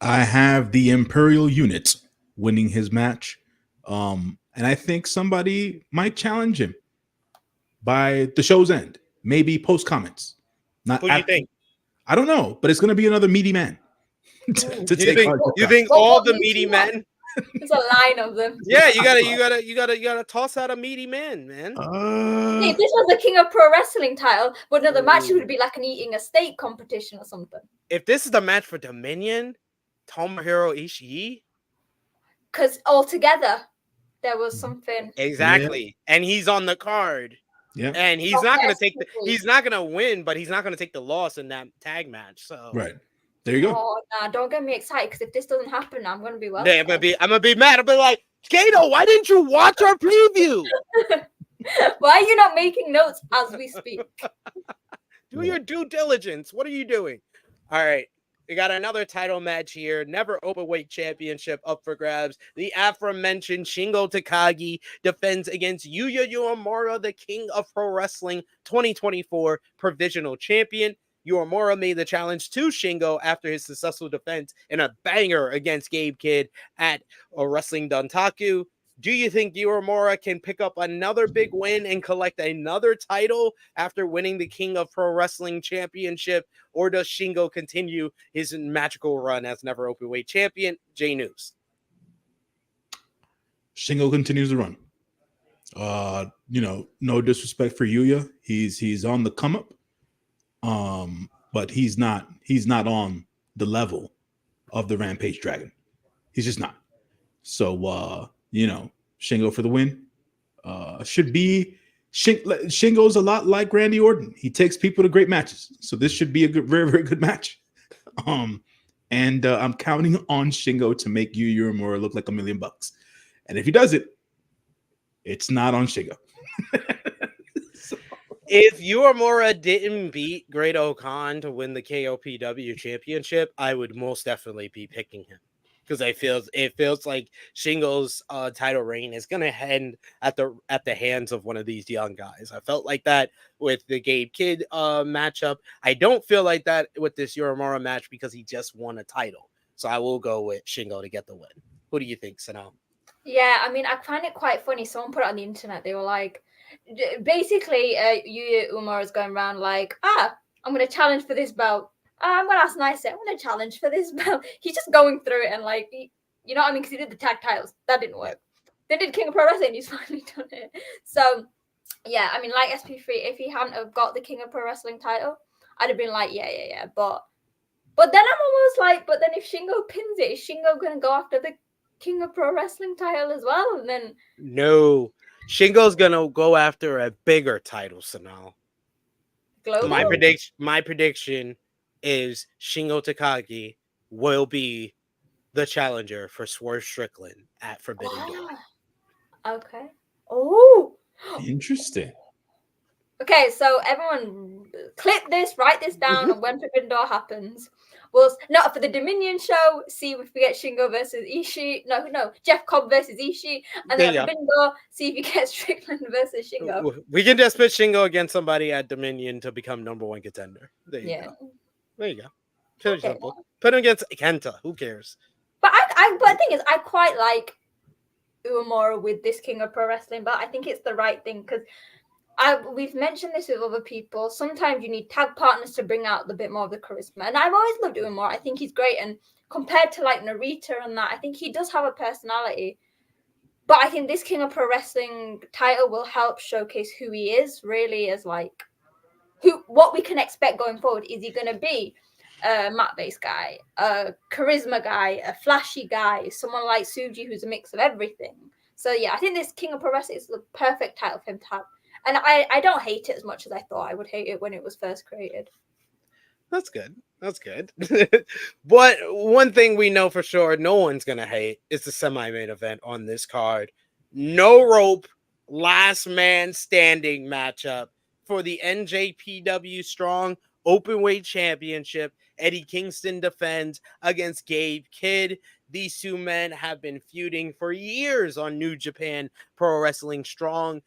I have the Imperial Unit winning his match. And I think somebody might challenge him by the show's end. Maybe post comments. Not Who do you think? I don't know, but it's going to be another meaty man. You think all the meaty men? There's a line of them. Yeah, you gotta toss out a meaty man, man. See, if this was the King of Pro Wrestling title, but no, the match would be like an eating a steak competition or something. If this is the match for Dominion, Tomohiro Ishii, because altogether there was something exactly, and he's on the card. Yeah, and he's not gonna take he's not gonna win, but he's not gonna take the loss in that tag match. So right. There you go. Oh, nah, don't get me excited because if this doesn't happen, I'm gonna be well. Yeah, I'm gonna be mad. I'll be like, Kato, why didn't you watch our preview? Why are you not making notes as we speak? Do your due diligence. What are you doing? All right. We got another title match here. Never Openweight Championship up for grabs. The aforementioned Shingo Takagi defends against Yuya Uemura, the King of Pro Wrestling 2024 Provisional Champion. Uemura made the challenge to Shingo after his successful defense in a banger against Gabe Kidd at Wrestling Dontaku. Do you think Uemura can pick up another big win and collect another title after winning the King of Pro Wrestling Championship? Or does Shingo continue his magical run as never Openweight champion? J News. Shingo continues the run. No disrespect for Yuya. He's on the come up. But he's not on the level of the Rampage Dragon. He's just not. So Shingo for the win. Should be Shingo's a lot like Randy Orton. He takes people to great matches. So this should be a good, very, very good match. I'm counting on Shingo to make Yuya Uemura look like $1 million. And if he does it, it's not on Shingo. If Uemura didn't beat Great Okan to win the KOPW championship, I would most definitely be picking him. Because it feels like Shingo's title reign is gonna end at the hands of one of these young guys. I felt like that with the Gabe Kidd matchup. I don't feel like that with this Uemura match because he just won a title. So I will go with Shingo to get the win. Who do you think, Sonal? Yeah, I mean, I find it quite funny. Someone put it on the internet. They were like, basically, Yuya Uemura is going around like, I'm gonna challenge for this belt. I'm going to ask nicely. I want to challenge for this belt. He's just going through it and like, you know what I mean? Because he did the tag titles. That didn't work. Then did King of Pro Wrestling. He's finally done it. So, yeah, I mean, like SP3, if he hadn't have got the King of Pro Wrestling title, I'd have been like, yeah. But then I'm almost like, but then if Shingo pins it, is Shingo going to go after the King of Pro Wrestling title as well? And then... No. Shingo's going to go after a bigger title, Sonal. Global? My prediction is Shingo Takagi will be the challenger for Swerve Strickland at Forbidden Door. Okay. Oh, interesting. Okay, so everyone clip this, write this down, and when Forbidden Door happens, we'll not for the Dominion show. See if we get Shingo versus Ishii. No, Jeff Cobb versus Ishii, and then Forbidden Door. See if you get Strickland versus Shingo. We can just put Shingo against somebody at Dominion to become #1 contender. There you go. There you go. Okay. Put him against Kenta. Who cares? But but the thing is, I quite like Uemura with this King of Pro Wrestling, but I think it's the right thing because we've mentioned this with other people. Sometimes you need tag partners to bring out the bit more of the charisma, and I've always loved Uemura. I think he's great, and compared to like Narita and that, I think he does have a personality. But I think this King of Pro Wrestling title will help showcase who he is really as like what we can expect going forward. Is he going to be a mat-based guy, a charisma guy, a flashy guy, someone like Suji who's a mix of everything? So yeah, I think this King of Pro Wrestling is the perfect title for him to have. And I don't hate it as much as I thought I would hate it when it was first created. That's good. That's good. But one thing we know for sure no one's going to hate is the semi-main event on this card. No rope, last man standing matchup for the NJPW Strong Openweight Championship. Eddie Kingston defends against Gabe Kidd. These two men have been feuding for years on New Japan Pro Wrestling Strong.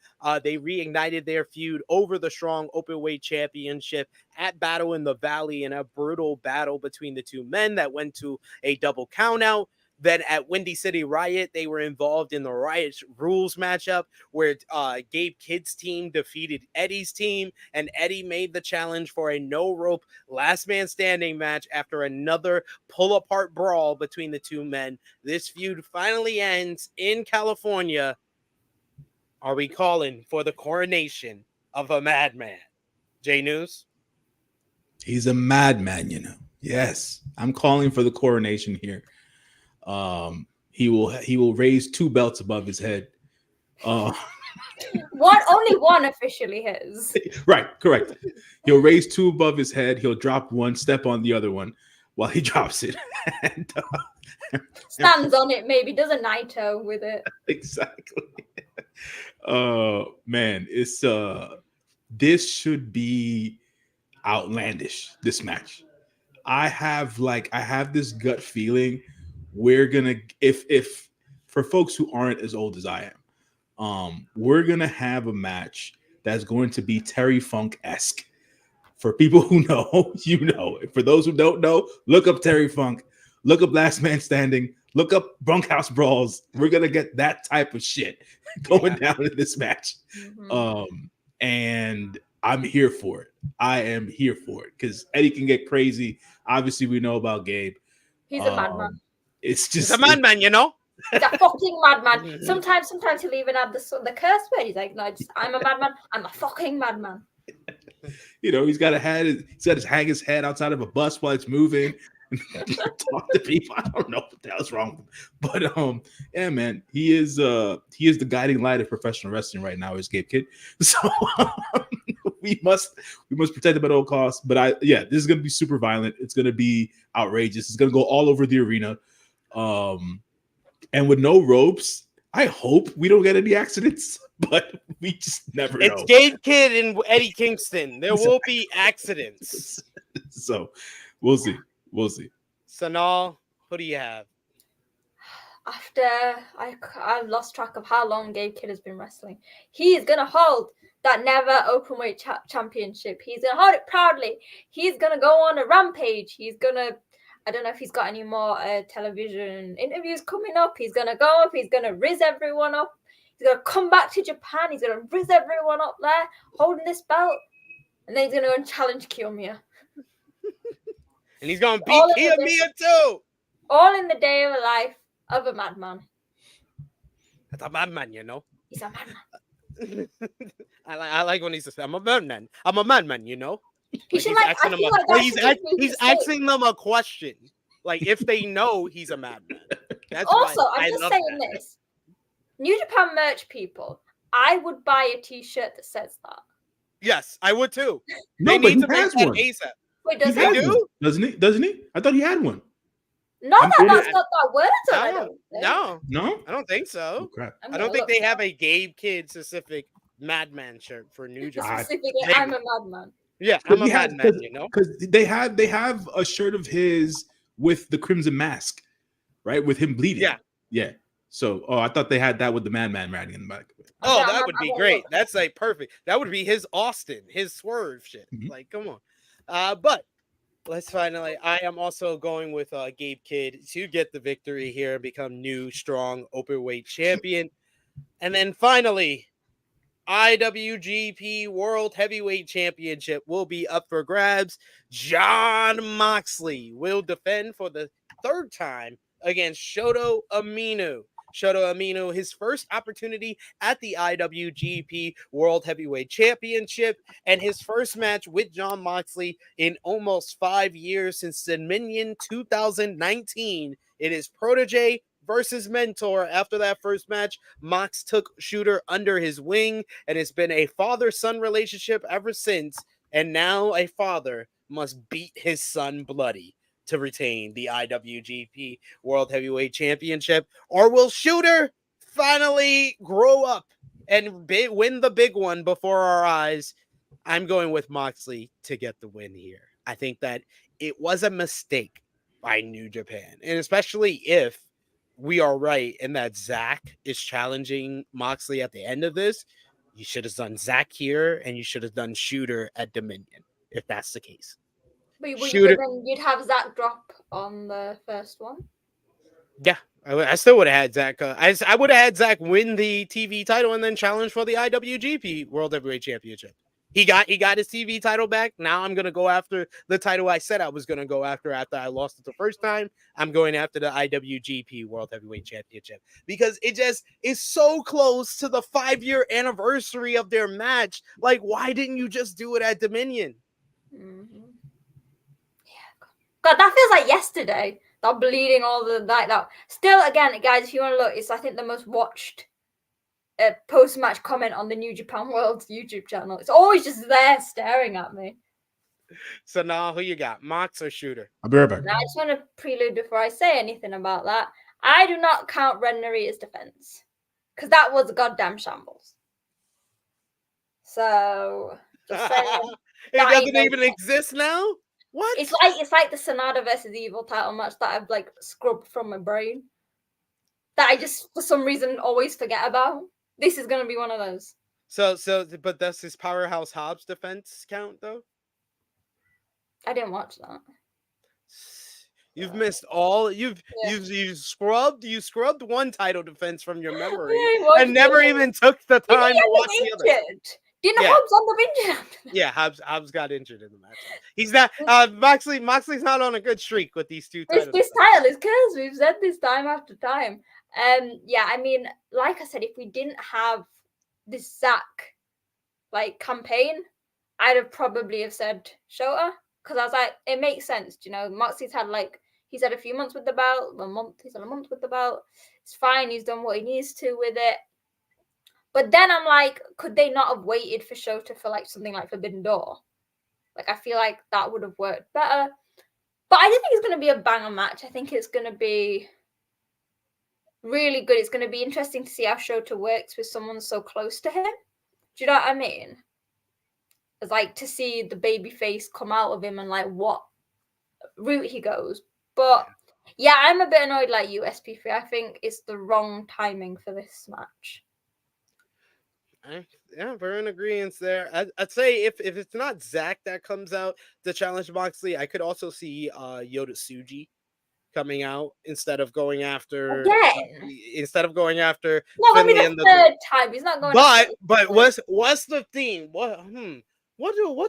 They reignited their feud over the Strong Openweight Championship at Battle in the Valley in a brutal battle between the two men that went to a double countout. Then at Windy City Riot, they were involved in the Riot Rules matchup where Gabe Kidd's team defeated Eddie's team, and Eddie made the challenge for a no-rope last man standing match after another pull-apart brawl between the two men. This feud finally ends in California. Are we calling for the coronation of a madman? J News? He's a madman, you know. Yes, I'm calling for the coronation here. He will raise 2 belts above his head. Only one officially his. Right, correct. He'll raise 2 above his head. He'll drop one, step on the other one while he drops it. And, stands on it, maybe does a Naito with it. Exactly. Man, it's this should be outlandish, this match. I have this gut feeling we're gonna, if for folks who aren't as old as I am, we're gonna have a match that's going to be Terry Funk-esque. For people who know, you know. For those who don't know, look up Terry Funk, look up Last Man Standing, look up Bunkhouse Brawls. We're gonna get that type of shit going down in this match. Mm-hmm. And I'm here for it. I am here for it because Eddie can get crazy. Obviously, we know about Gabe. He's a madman. It's just a madman, you know. He's a fucking madman. Sometimes he'll even have the curse word. He's like, no, I'm a madman. I'm a fucking madman. You know, he's got to hang his head outside of a bus while it's moving. Talk to people. I don't know what the hell's wrong with him. But yeah, man, he is the guiding light of professional wrestling right now, is Gabe Kidd. So we must protect him at all costs. But this is gonna be super violent. It's gonna be outrageous. It's gonna go all over the arena. And with no ropes, I hope we don't get any accidents, but we just never know. It's Gabe Kidd and Eddie Kingston. There will be accidents. So we'll see. We'll see. Sonal, who do you have? After I lost track of how long Gabe Kidd has been wrestling, he is going to hold that never openweight championship. He's going to hold it proudly. He's going to go on a rampage. He's going to, I don't know if he's got any more television interviews coming up. He's going to go up. He's going to rizz everyone up. He's going to come back to Japan. He's going to rizz everyone up there, holding this belt. And then he's going to go and challenge Kiyomiya. And he's going to beat Kiyomiya too. All in the day of a life of a madman. That's a madman, you know. He's a madman. I like when he says, I'm a madman. I'm a madman, you know. He's asking them a question. Like if they know he's a madman. That's also, I'm just saying this. New Japan merch people, I would buy a t-shirt that says that. Yes, I would too. No, but he has one. ASAP. Wait, does he do? Doesn't he? I thought he had one. No, that's not that word. No, I don't think so. Oh, crap. I don't think they have a Gabe Kidd specific madman shirt for New Japan. Specifically, I'm a madman. Yeah, I'm a madman, you know? Because they have a shirt of his with the Crimson Mask, right? With him bleeding. Yeah. So, I thought they had that with the madman riding in the back. Oh, that would be great. That's like perfect. That would be his Austin, his Swerve shit. Mm-hmm. Like, come on. But let's finally, I am also going with Gabe Kidd to get the victory here and become new strong openweight champion. And then finally, IWGP World Heavyweight Championship will be up for grabs. Jon Moxley will defend for the 3rd time against Shota Umino. Shota Umino his first opportunity at the IWGP World Heavyweight Championship and his first match with Jon Moxley in almost 5 years since Dominion 2019. It is protege versus mentor. After that first match, Mox took Shooter under his wing, and it's been a father-son relationship ever since. And now a father must beat his son bloody to retain the IWGP World Heavyweight Championship. Or will Shooter finally grow up and win the big one before our eyes? I'm going with Moxley to get the win here. I think that it was a mistake by New Japan, and especially if we are right in that Zach is challenging Moxley at the end of this, you should have done Zach here, and you should have done Shooter at Dominion, if that's the case. But Shooter, then you'd have Zach drop on the first one. yeah, I still would have had Zach. I would have had Zach win the TV title and then challenge for the IWGP World Heavyweight Championship. He got his TV title back. Now I'm gonna go after the title I said I was gonna go after I lost it the first time. I'm going after the IWGP World Heavyweight Championship because it just is so close to the 5-year anniversary of their match. Like, why didn't you just do it at Dominion? Mm-hmm. Yeah, God, that feels like yesterday. That bleeding all the night. That still, again, guys, if you want to look, it's I think the most watched post-match comment on the New Japan World's YouTube channel. It's always just there staring at me. So now who you got, Mox or Shooter? I'll be right back. Now, I just want to prelude before I say anything about that. I do not count Ren Narita's defense because that was a goddamn shambles. So just saying, it doesn't even exist now. What? It's like the Sonata versus Evil title match that I've like scrubbed from my brain that I just for some reason always forget about. This is gonna be one of those. So, but does his Powerhouse Hobbs defense count though? I didn't watch that. You've missed all. You've scrubbed one title defense from your memory and never even took the time to watch the other. Didn't Hobbs end up injured after that? Yeah, Hobbs got injured in the match. He's not. Moxley's not on a good streak with these two titles. This title is cursed. We've said this time after time. Yeah, I mean, like I said, if we didn't have this Zach like campaign, I'd have probably have said Shota because I was like, it makes sense. You know, Moxley's had he's had a few months with the belt, he's had a month with the belt. It's fine. He's done what he needs to with it. But then I'm like, could they not have waited for Shota for like something like Forbidden Door? Like, I feel like that would have worked better. But I don't think it's going to be a banger match. I think it's going to be really good. It's going to be interesting to see how Shota works with someone so close to him. Do you know what I mean? It's like to see the baby face come out of him and like what route he goes. But yeah, I'm a bit annoyed like you, SP3. I think it's the wrong timing for this match. Yeah, we're in agreement there. I'd say if it's not Zach that comes out to challenge Moxley, I could also see Yota Tsuji coming out instead of going after Finley and the third time. He's not going. But what's the theme? What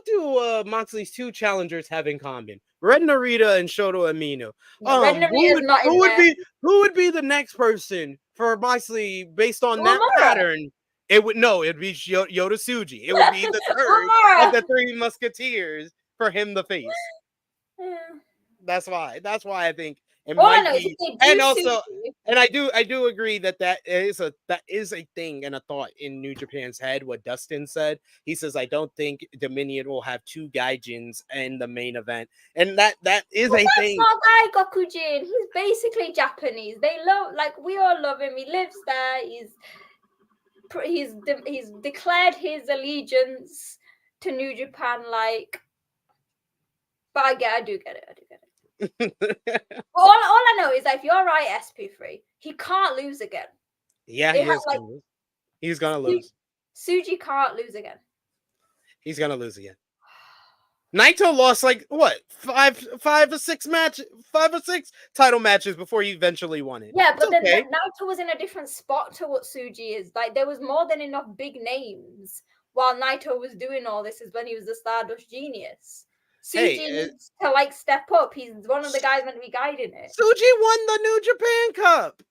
do Moxley's two challengers have in common? Red Narita and Shota Umino. Who would be the next person for Moxley based on that pattern? It'd be Yota Tsuji. It would be the third of the three musketeers for him to face. Yeah. That's why I think it might be. And I do agree that is a thing and a thought in New Japan's head. What Dustin said, he says, I don't think Dominion will have two gaijins in the main event, and that is a thing. That's not Gokujin. He's basically Japanese. They we all love him. He lives there. He's declared his allegiance to New Japan, but I do get it. All I know is that if you're right, SP3, he can't lose again. Yeah, he's gonna lose. Tsuji can't lose again. He's gonna lose again. Naito lost 5 or 6 title matches before he eventually won it. Yeah, but then Naito was in a different spot to what Tsuji is. Like, there was more than enough big names while Naito was doing all this is when he was the Stardust Genius. Tsuji needs to step up. He's one of the guys meant to be guiding it. Tsuji won the New Japan Cup.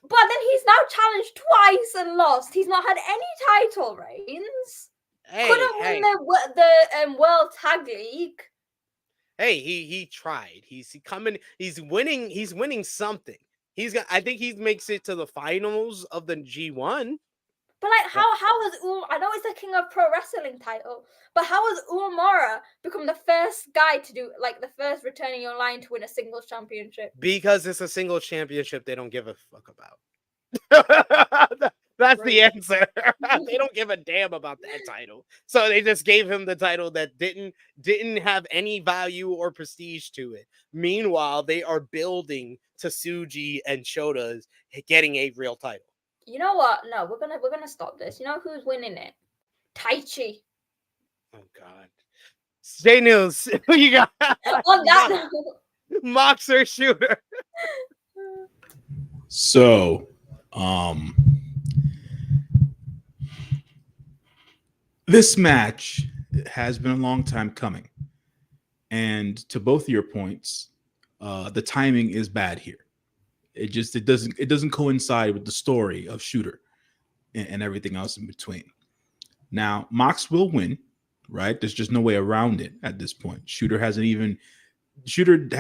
But then he's now challenged twice and lost. He's not had any title reigns. Couldn't win the World Tag League. Hey, he tried. He's coming. He's winning something. I think he makes it to the finals of the G1. But like, how has I know it's the King of Pro Wrestling title, but how has Uemura become the first guy to do, like, the first returning line to win a singles championship? Because it's a singles championship they don't give a fuck about. That's the answer. They don't give a damn about that title, so they just gave him the title that didn't have any value or prestige to it. Meanwhile, they are building to Tsuji and Shota's getting a real title. You know what? No, we're gonna stop this. You know who's winning it? Taichi. Oh God. J News. Who you got? On that Mox or Shooter? So, this match has been a long time coming, and to both of your points, the timing is bad here. It doesn't coincide with the story of Shooter and everything else in between. Now, Mox will win, right? There's just no way around it at this point. Shooter hasn't even. Did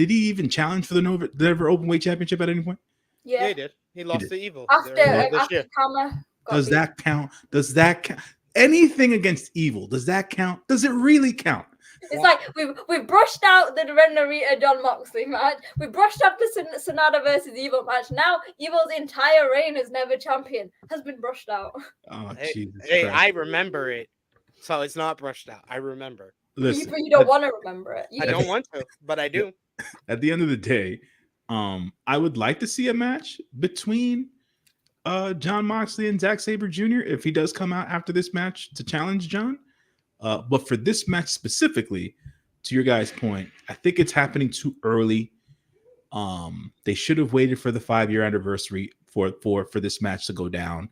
he even challenge for the Never Openweight Championship at any point? Yeah, he did. He lost to Evil after Kama. Does that count? Does that count? Anything against Evil? Does that count? Does it really count? It's like we brushed out the Ren Narita Jon Moxley match. We brushed up the Sonata versus Evil match. Now Evil's entire reign as never champion has been brushed out. Oh, Jesus hey, Christ. I remember it, so it's not brushed out. I remember. Listen, But you don't want to remember it. I don't want to, but I do. At the end of the day, I would like to see a match between Jon Moxley and Zack Sabre Jr. if he does come out after this match to challenge John. But for this match specifically, to your guys' point, I think it's happening too early. They should have waited for the 5-year anniversary for this match to go down.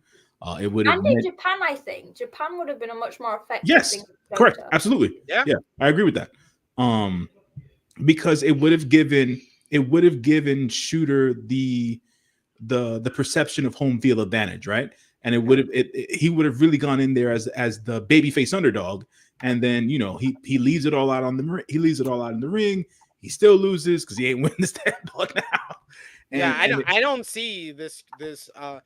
It would have. And in Japan, I think Japan would have been a much more effective. Yes, correct, absolutely. Yeah, I agree with that. Because it would have given Shooter the perception of home field advantage, right? And he would have really gone in there as the babyface underdog, and then he leaves it all out in the ring. He still loses because he ain't winning this damn belt now. I don't see this. I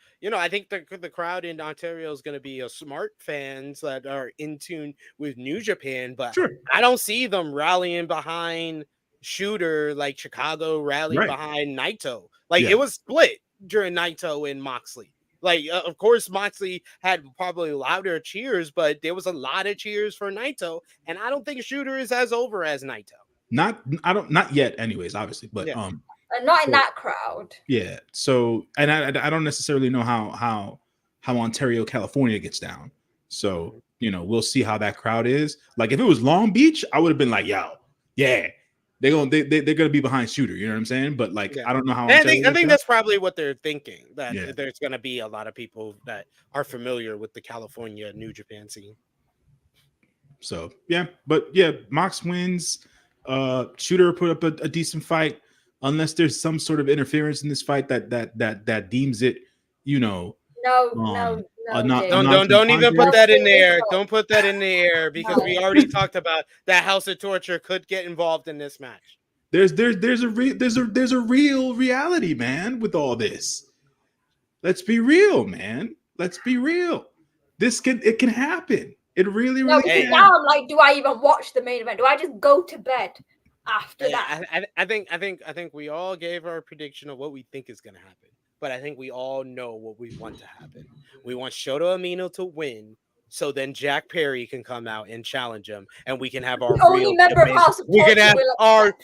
think the crowd in Ontario is going to be smart fans that are in tune with New Japan, but sure. I don't see them rallying behind Shooter like Chicago rallied behind Naito. It was split during Naito and Moxley. Of course, Moxley had probably louder cheers, but there was a lot of cheers for Naito, and I don't think Shooter is as over as Naito. Not yet, anyways, obviously, but not in that crowd. Yeah. So, and I don't necessarily know how Ontario, California gets down. So, we'll see how that crowd is. Like if it was Long Beach, I would have been like, yo, yeah. They're gonna be behind Shooter, you know what I'm saying? But I don't know how. I think that's probably what they're thinking. That there's gonna be a lot of people that are familiar with the California New Japan scene. So Mox wins. Shooter put up a decent fight, unless there's some sort of interference in this fight that deems it, No. Don't even put that in the air. Don't put that in the air because we already talked about that House of Torture could get involved in this match. There's a real reality, man, with all this. Let's be real, man. Let's be real. It can happen. It really can. Now I'm like, do I even watch the main event? Do I just go to bed after that? I think we all gave our prediction of what we think is going to happen. But I think we all know what we want to happen. We want Shota Umino to win, so then Jack Perry can come out and challenge him, and we can have our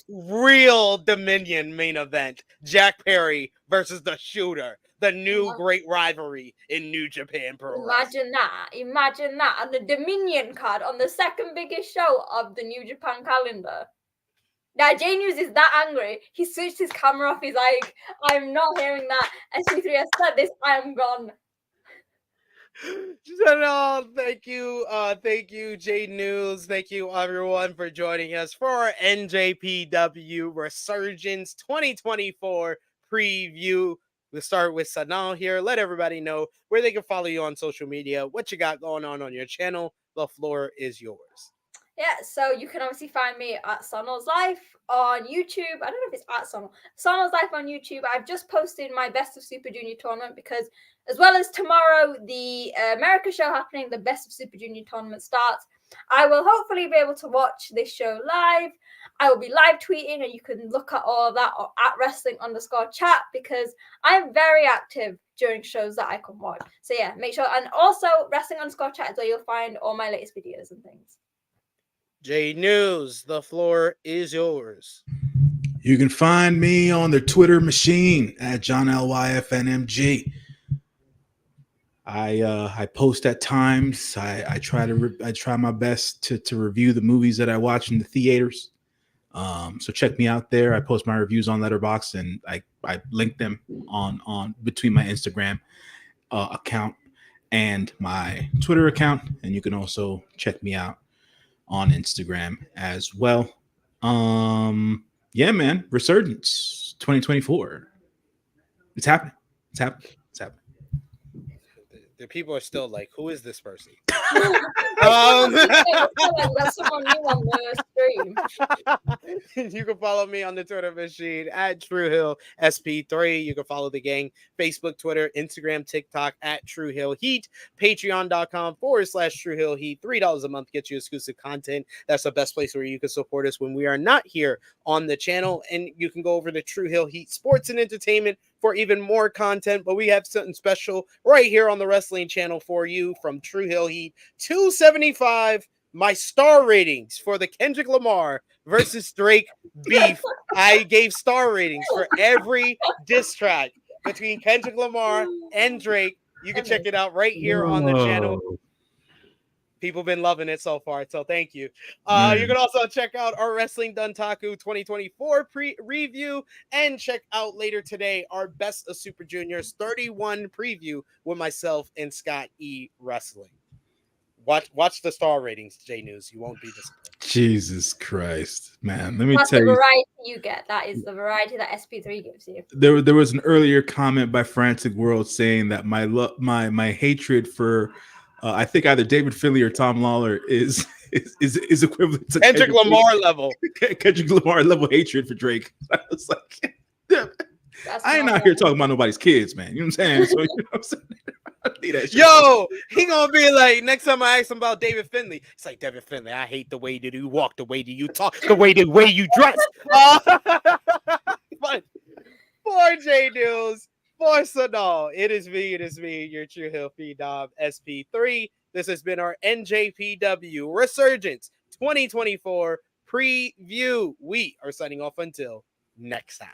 real Dominion main event: Jack Perry versus the Shooter, the new great rivalry in New Japan Pro Wrestling. Imagine that on the Dominion card on the second biggest show of the New Japan calendar. Now, J News is that angry. He switched his camera off. He's like, I'm not hearing that. SP3 has said this. I am gone. Sonal, thank you. Thank you, J News. Thank you, everyone, for joining us for our NJPW Resurgence 2024 preview. We'll start with Sonal here. Let everybody know where they can follow you on social media, what you got going on your channel. The floor is yours. Yeah, so you can obviously find me at Sonal's Life on YouTube. I don't know if it's at Sonal's Life on YouTube. I've just posted my Best of Super Junior tournament because, as well as tomorrow, the America show happening, the Best of Super Junior tournament starts. I will hopefully be able to watch this show live. I will be live tweeting, and you can look at all of that at wrestling_chat because I'm very active during shows that I can watch. So yeah, make sure, and also wrestling_chat is where you'll find all my latest videos and things. J News, the floor is yours. You can find me on the Twitter machine at JohnLYFNMG. I post at times. I try my best to review the movies that I watch in the theaters. So check me out there. I post my reviews on Letterboxd, and I link them on between my Instagram account and my Twitter account, and you can also check me out on Instagram as well. Yeah, man, Resurgence 2024. It's happening. It's happening. It's happening. The people are still like, who is this person? Someone new on the stream. You can follow me on the Twitter machine at TrueHillSP3. You can follow the gang Facebook, Twitter, Instagram, TikTok at TrueHillHeat. Patreon.com/TrueHillHeat. $3 a month gets you exclusive content. That's the best place where you can support us when we are not here on the channel. And you can go over to True Hill Heat Sports and Entertainment for even more content. But we have something special right here on the wrestling channel for you from True Hill Heat 275. My star ratings for the Kendrick Lamar versus Drake beef. I gave star ratings for every diss track between Kendrick Lamar and Drake. You can check it out right here on the channel. People been loving it so far, so thank you. You can also check out our Wrestling Duntaku 2024 review, and check out later today our Best of Super Juniors 31 preview with myself and Scott E. Wrestling. Watch the star ratings, J News. You won't be disappointed. Jesus Christ, man. Let me That's tell the you. variety you get. That is the variety that SP3 gives you. There was an earlier comment by Frantic World saying that my hatred for I think either David Finlay or Tom Lawler is equivalent to Kendrick Lamar level. Kendrick Lamar level hatred for Drake. I was like, I ain't out here talking about nobody's kids, man. You know what I'm saying? So, you know what I'm saying? I need that shit. Yo, he gonna be like, next time I ask him about David Finlay, it's like, David Finlay, I hate the way that you walk, the way that you talk, the way you dress. But for J News, for Sonal, it is me, your True Hill Phenom SP3. This has been our NJPW Resurgence 2024 preview. We are signing off until next time.